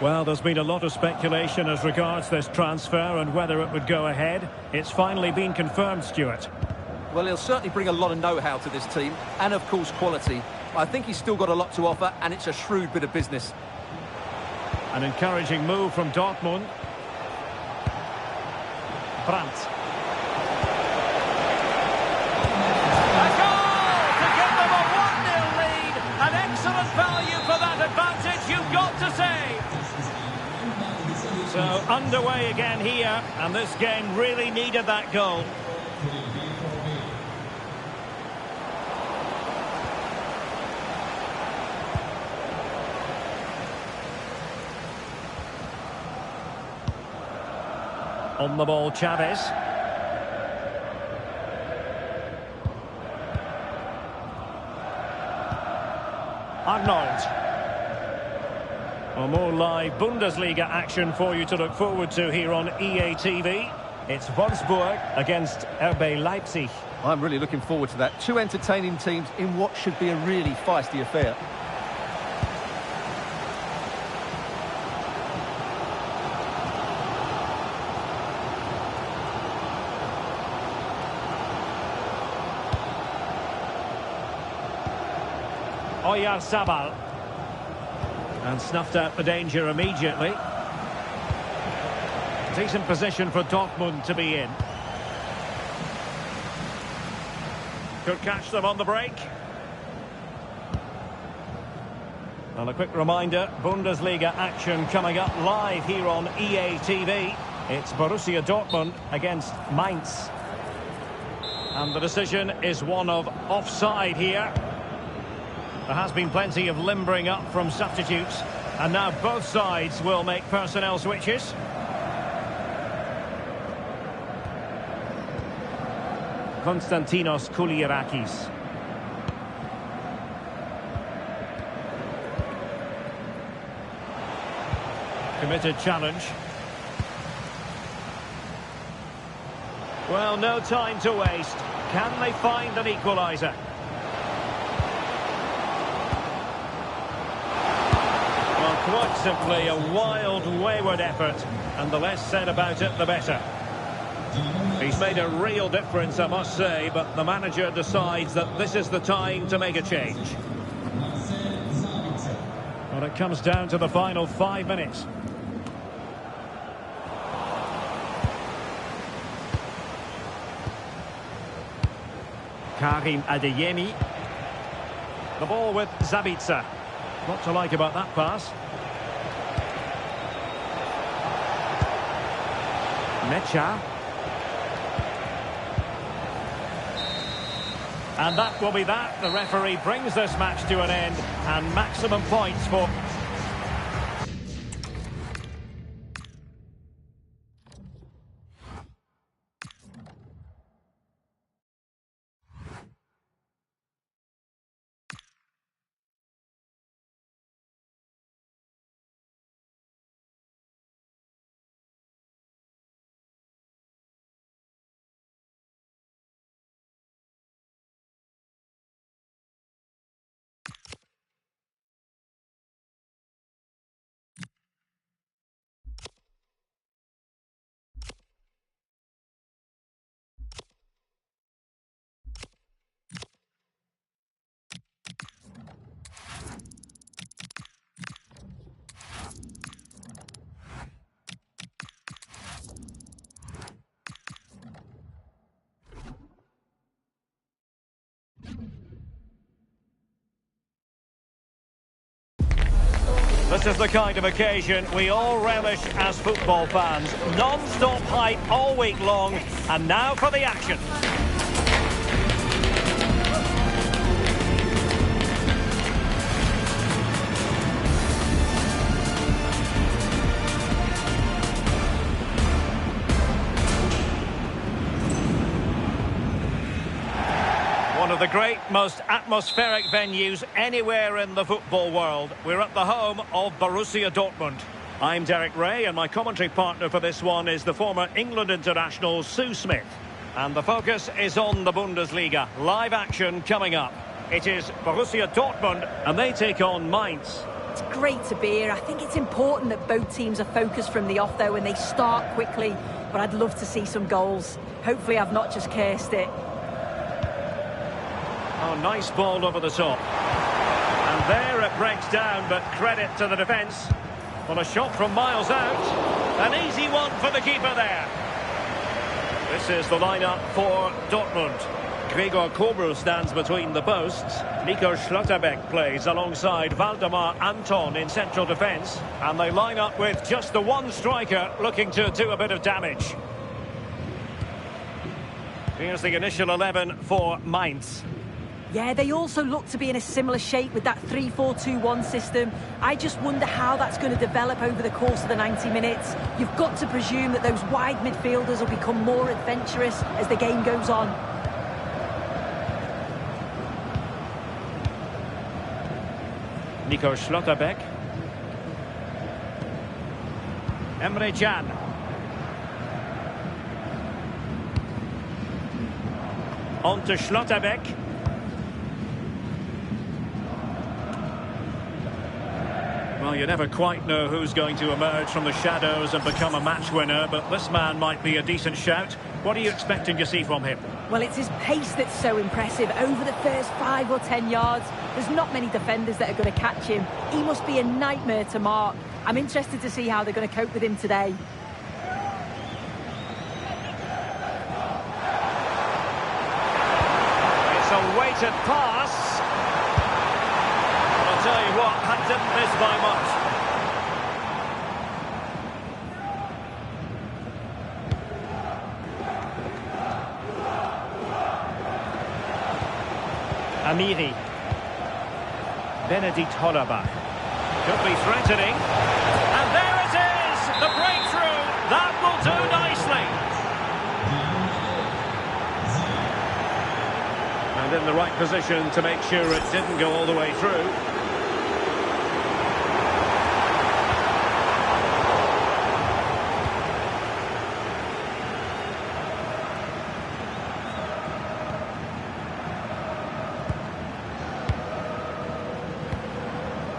Well, there's been a lot of speculation as regards this transfer and whether it would go ahead. It's finally been confirmed, Stuart. Well, he'll certainly bring a lot of know-how to this team, and of course quality. I think he's still got a lot to offer, and it's a shrewd bit of business. An encouraging move from Dortmund. Brandt. A goal to underway again here, and this game really needed that goal. On the ball, Chavez. Arnold. Well, more live Bundesliga action for you to look forward to here on EA TV. It's Wolfsburg against RB Leipzig. I'm really looking forward to that. Two entertaining teams in what should be a really feisty affair. Oyarzabal. And snuffed out the danger immediately. Decent position for Dortmund to be in. Could catch them on the break. And a quick reminder, Bundesliga action coming up live here on EA TV. It's Borussia Dortmund against Mainz. And the decision is one of offside here. There has been plenty of limbering up from substitutes, and now both sides will make personnel switches. Konstantinos Koulirakis. Committed challenge. Well, no time to waste. Can they find an equaliser? Quite simply a wild, wayward effort, and the less said about it, the better. He's made a real difference, I must say, but the manager decides that this is the time to make a change. Well, it comes down to the final 5 minutes. Karim Adeyemi. The ball with Sabitzer. What to like about that pass? Mecha. And that will be that. The referee brings this match to an end, and maximum points for... This is the kind of occasion we all relish as football fans. Non-stop hype all week long, and now for the action. One of the great, most atmospheric venues anywhere in the football world. We're at the home of Borussia Dortmund. I'm Derek Ray, and my commentary partner for this one is the former England international Sue Smith. And the focus is on the Bundesliga. Live action coming up. It is Borussia Dortmund, and they take on Mainz. It's great to be here. I think it's important that both teams are focused from the off, though, and they start quickly. But I'd love to see some goals. Hopefully I've not just cursed it. Oh, nice ball over the top. And there it breaks down, but credit to the defence. Well, a shot from miles out. An easy one for the keeper there. This is the lineup for Dortmund. Gregor Kobel stands between the posts. Nico Schlotterbeck plays alongside Valdemar Anton in central defence. And they line up with just the one striker looking to do a bit of damage. Here's the initial 11 for Mainz. Yeah, they also look to be in a similar shape with that 3-4-2-1 system. I just wonder how that's going to develop over the course of the 90 minutes. You've got to presume that those wide midfielders will become more adventurous as the game goes on. Nico Schlotterbeck. Emre Can. On to Schlotterbeck. Well, you never quite know who's going to emerge from the shadows and become a match winner, but this man might be a decent shout. What are you expecting to see from him? Well, it's his pace that's so impressive. Over the first 5 or 10 yards, there's not many defenders that are going to catch him. He must be a nightmare to mark. I'm interested to see how they're going to cope with him today. It's a weighted pass. I'll tell you what, that didn't miss by much. Amiri. Benedikt Hollerbach. Could be threatening. And there it is! The breakthrough! That will do nicely. And in the right position to make sure it didn't go all the way through.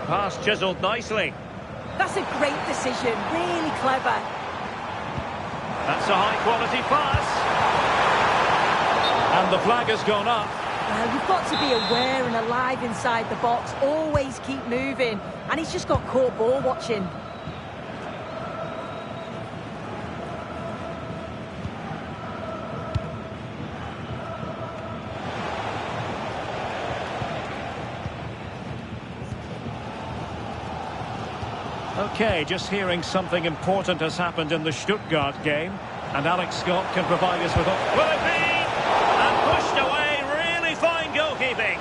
Pass chiselled nicely. That's a great decision, really clever. That's a high-quality pass. And the flag has gone up. Well, you've got to be aware and alive inside the box. Always keep moving. And he's just got caught ball watching. Okay, just hearing something important has happened in the Stuttgart game. And Alex Scott can provide us with a... Will it be? And pushed away, really fine goalkeeping.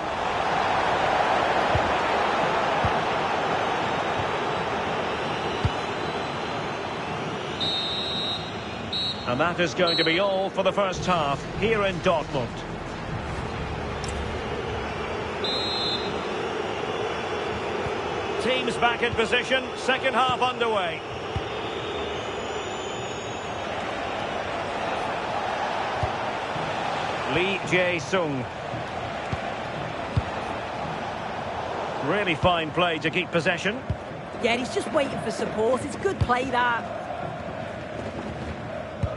And that is going to be all for the first half here in Dortmund. Teams back in position, second half underway. Lee Jae-sung. Really fine play to keep possession. Yeah, he's just waiting for support. It's good play, that.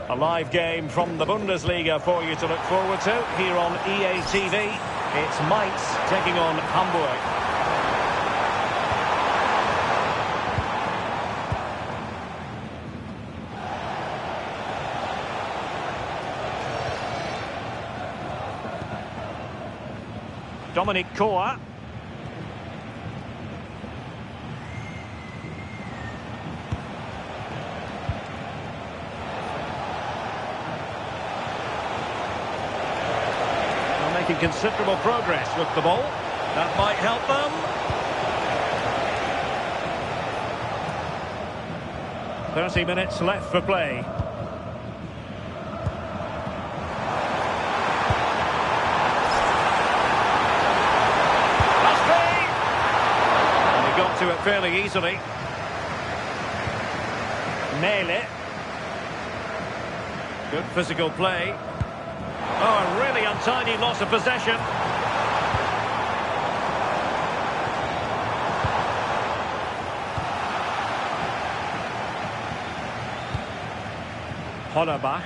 A live game from the Bundesliga for you to look forward to here on EA TV. It's Mainz taking on Hamburg. Dominic Koa. They're making considerable progress with the ball. That might help them. "30 minutes left for play. To it fairly easily. Mele. Good physical play. Oh, a really untidy loss of possession. Hollerbach.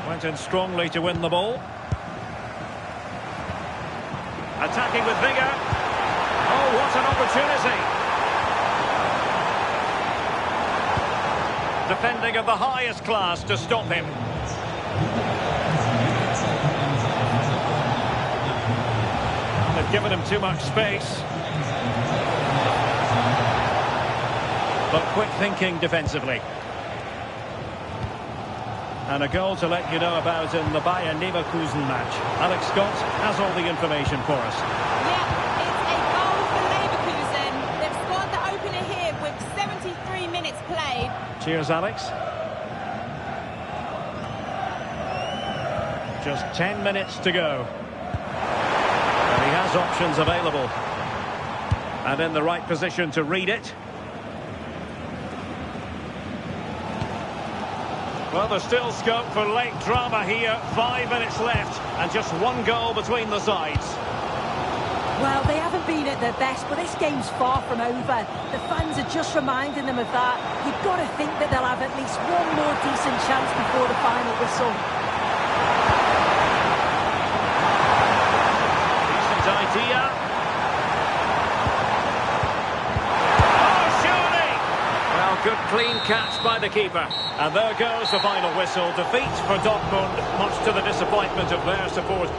Went in strongly to win the ball. Attacking with vigour. Oh, what an opportunity. Defending of the highest class to stop him. given him too much space. But quick thinking defensively. And a goal to let you know about in the Bayern Leverkusen match. Alex Scott has all the information for us. Yeah, it's a goal for Leverkusen. They've scored the opener here with 73 minutes played. Cheers, Alex. Just 10 minutes to go. And he has options available. And in the right position to read it. Well, there's still scope for late drama here. 5 minutes left and just one goal between the sides. Well, they haven't been at their best, but this game's far from over. The fans are just reminding them of that. You've got to think that they'll have at least one more decent chance before the final whistle. Decent idea. Good clean catch by the keeper. And there goes the final whistle. Defeat for Dortmund, much to the disappointment of their support.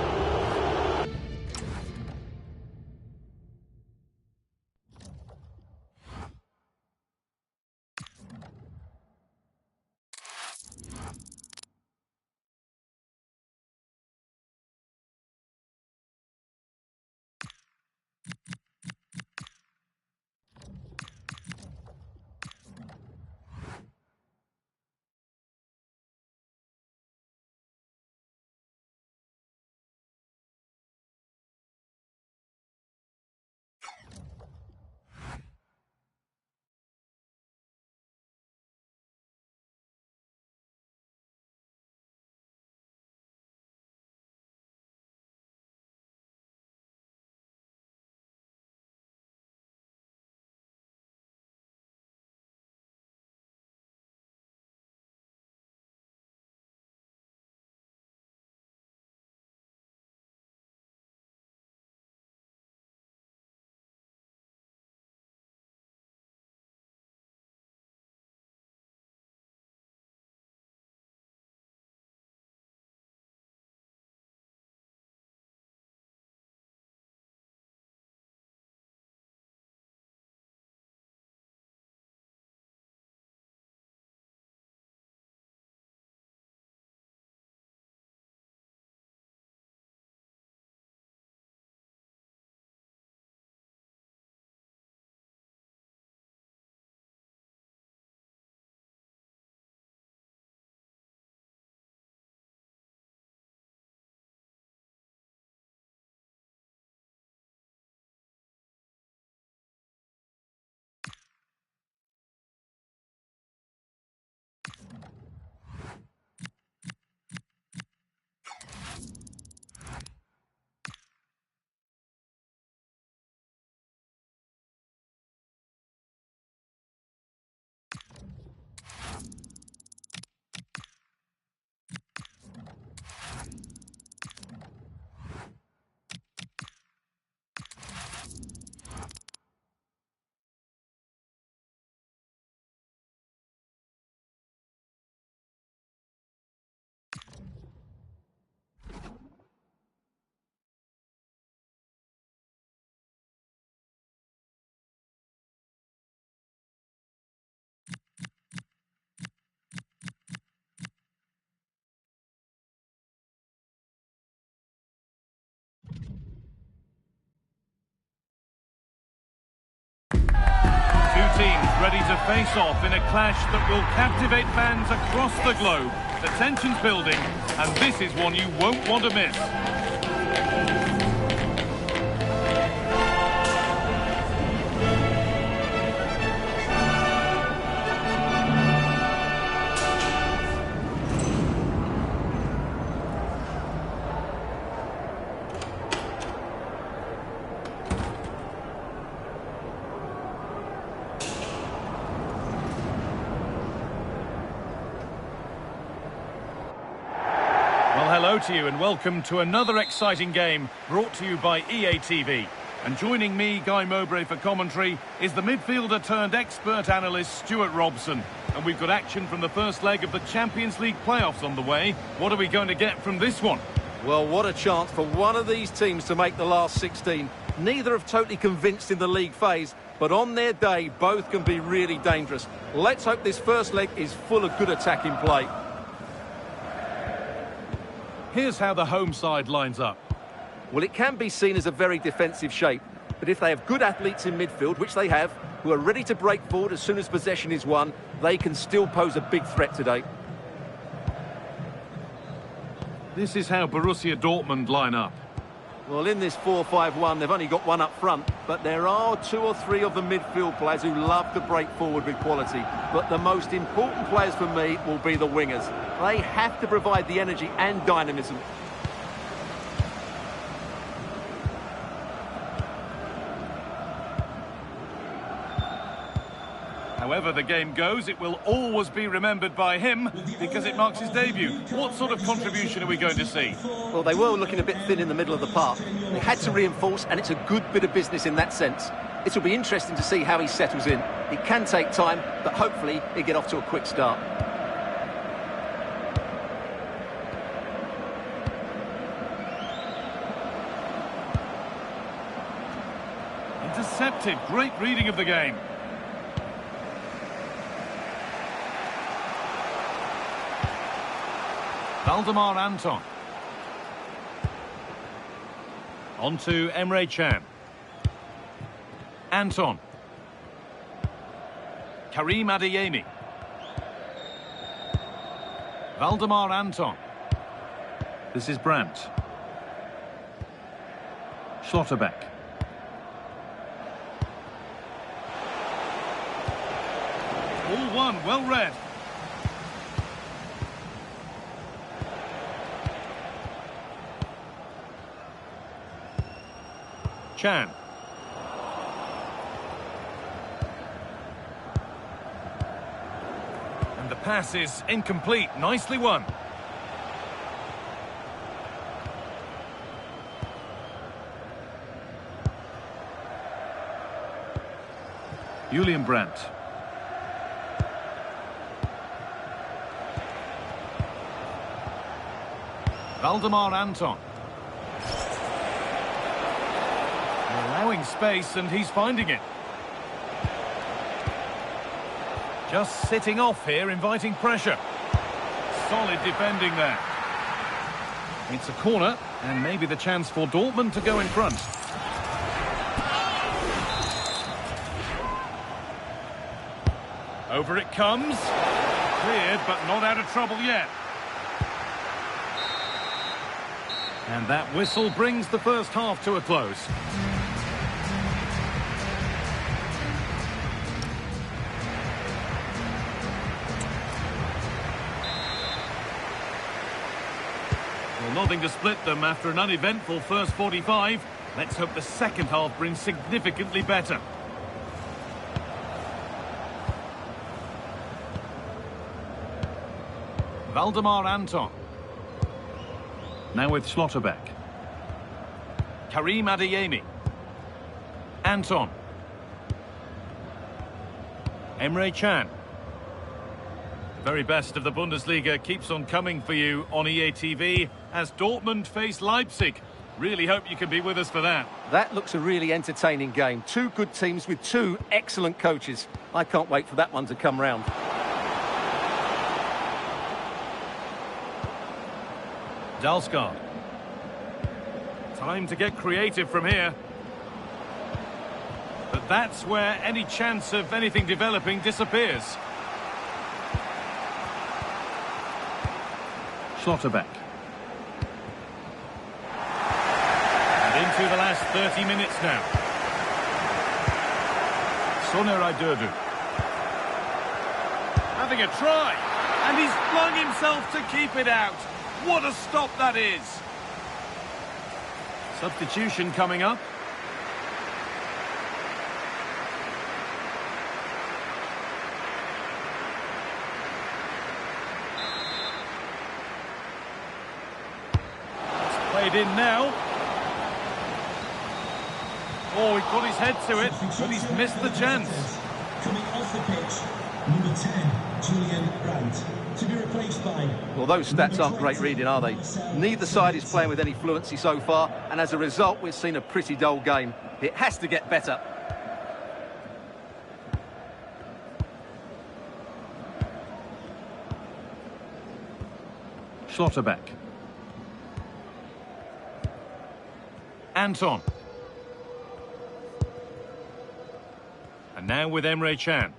Teams ready to face off in a clash that will captivate fans across the globe. The tension's building, and this is one you won't want to miss. Hello to you and welcome to another exciting game brought to you by EA TV. And joining me, Guy Mowbray, for commentary is the midfielder turned expert analyst Stuart Robson. And we've got action from the first leg of the Champions League playoffs on the way. What are we going to get from this one? Well, what a chance for one of these teams to make the last 16. Neither have totally convinced in the league phase, but on their day, both can be really dangerous. Let's hope this first leg is full of good attacking play. Here's how the home side lines up. Well, it can be seen as a very defensive shape, but if they have good athletes in midfield, which they have, who are ready to break forward as soon as possession is won, they can still pose a big threat today. This is how Borussia Dortmund line up. Well, in this 4-5-1, they've only got one up front, but there are 2 or 3 of the midfield players who love to break forward with quality. But the most important players for me will be the wingers. They have to provide the energy and dynamism. However the game goes, it will always be remembered by him because it marks his debut. What sort of contribution are we going to see? Well, they were looking a bit thin in the middle of the park. They had to reinforce, and it's a good bit of business in that sense. It will be interesting to see how he settles in. It can take time, but hopefully he'll get off to a quick start. Intercepted. Great reading of the game. Valdemar Anton. On to Emre Can. Anton. Karim Adeyemi. Valdemar Anton. This is Brandt. Schlotterbeck. All one, well read. Can. And the pass is incomplete. Nicely won. Julian Brandt. Valdemar Anton. Allowing space, and he's finding it. Just sitting off here, inviting pressure. Solid defending there. It's a corner, and maybe the chance for Dortmund to go in front. Over it comes. Cleared, but not out of trouble yet. And that whistle brings the first half to a close. Nothing to split them after an uneventful first 45. Let's hope the second half brings significantly better. Valdemar Anton. Now with Schlotterbeck. Karim Adeyemi. Anton. Emre Can. The very best of the Bundesliga keeps on coming for you on EA TV as Dortmund face Leipzig. Really hope you can be with us for that. That looks a really entertaining game. 2 good teams with 2 excellent coaches. I can't wait for that one to come round. Dalsgaard. Time to get creative from here. But that's where any chance of anything developing disappears. Schlotterbeck. And into the last 30 minutes now. Soner Aydurdu. Having a try. And he's flung himself to keep it out. What a stop that is. Substitution coming up. Played in now. Oh, he got his head to it, but he's missed the chance. Coming off the pitch, number 10, Julian Brandt. To be replaced by... Well, those stats aren't great reading, are they? Neither side is playing with any fluency so far, and as a result, we've seen a pretty dull game. It has to get better. Schlotterbeck. Anton. And now with Emre Can.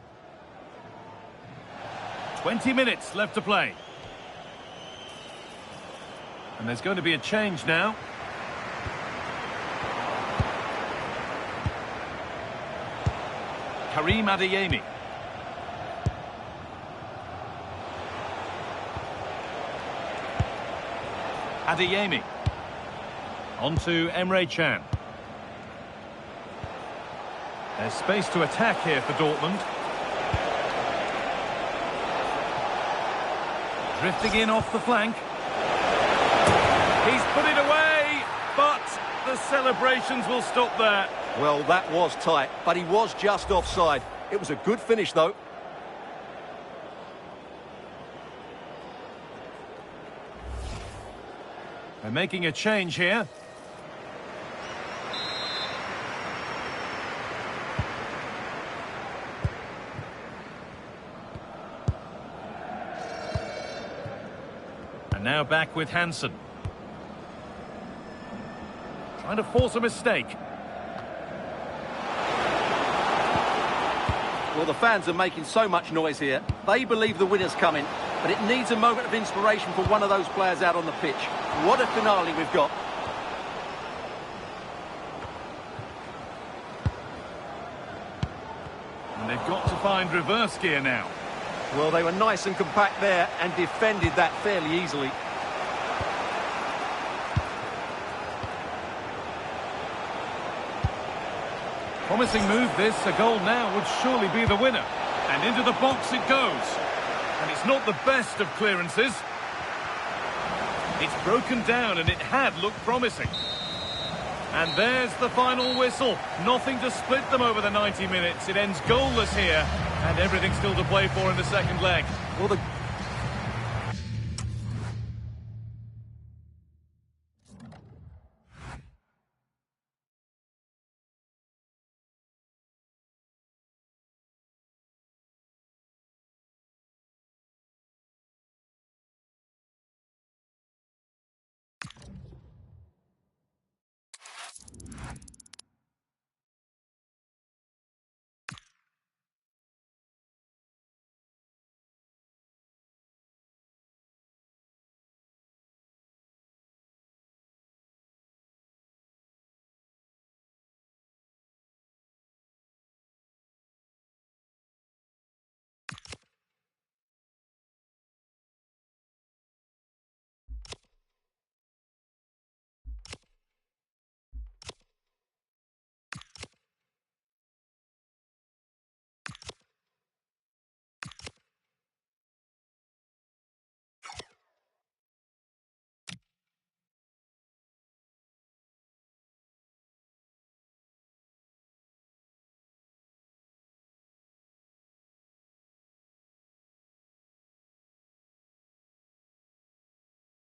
20 minutes left to play. And there's going to be a change now. Karim Adeyemi. Adeyemi. On to Emre Can. There's space to attack here for Dortmund. Drifting in off the flank. He's put it away, but the celebrations will stop there. Well, that was tight, but he was just offside. It was a good finish, though. They're making a change here. And now back with Hansen. Trying to force a mistake. Well, the fans are making so much noise here. They believe the winner's coming, but it needs a moment of inspiration for one of those players out on the pitch. What a finale we've got. And they've got to find reverse gear now. Well, they were nice and compact there and defended that fairly easily. Promising move this. A goal now would surely be the winner. And into the box it goes. And it's not the best of clearances. It's broken down and it had looked promising. And there's the final whistle. Nothing to split them over the 90 minutes. It ends goalless here. And everything still to play for in the second leg. Well, the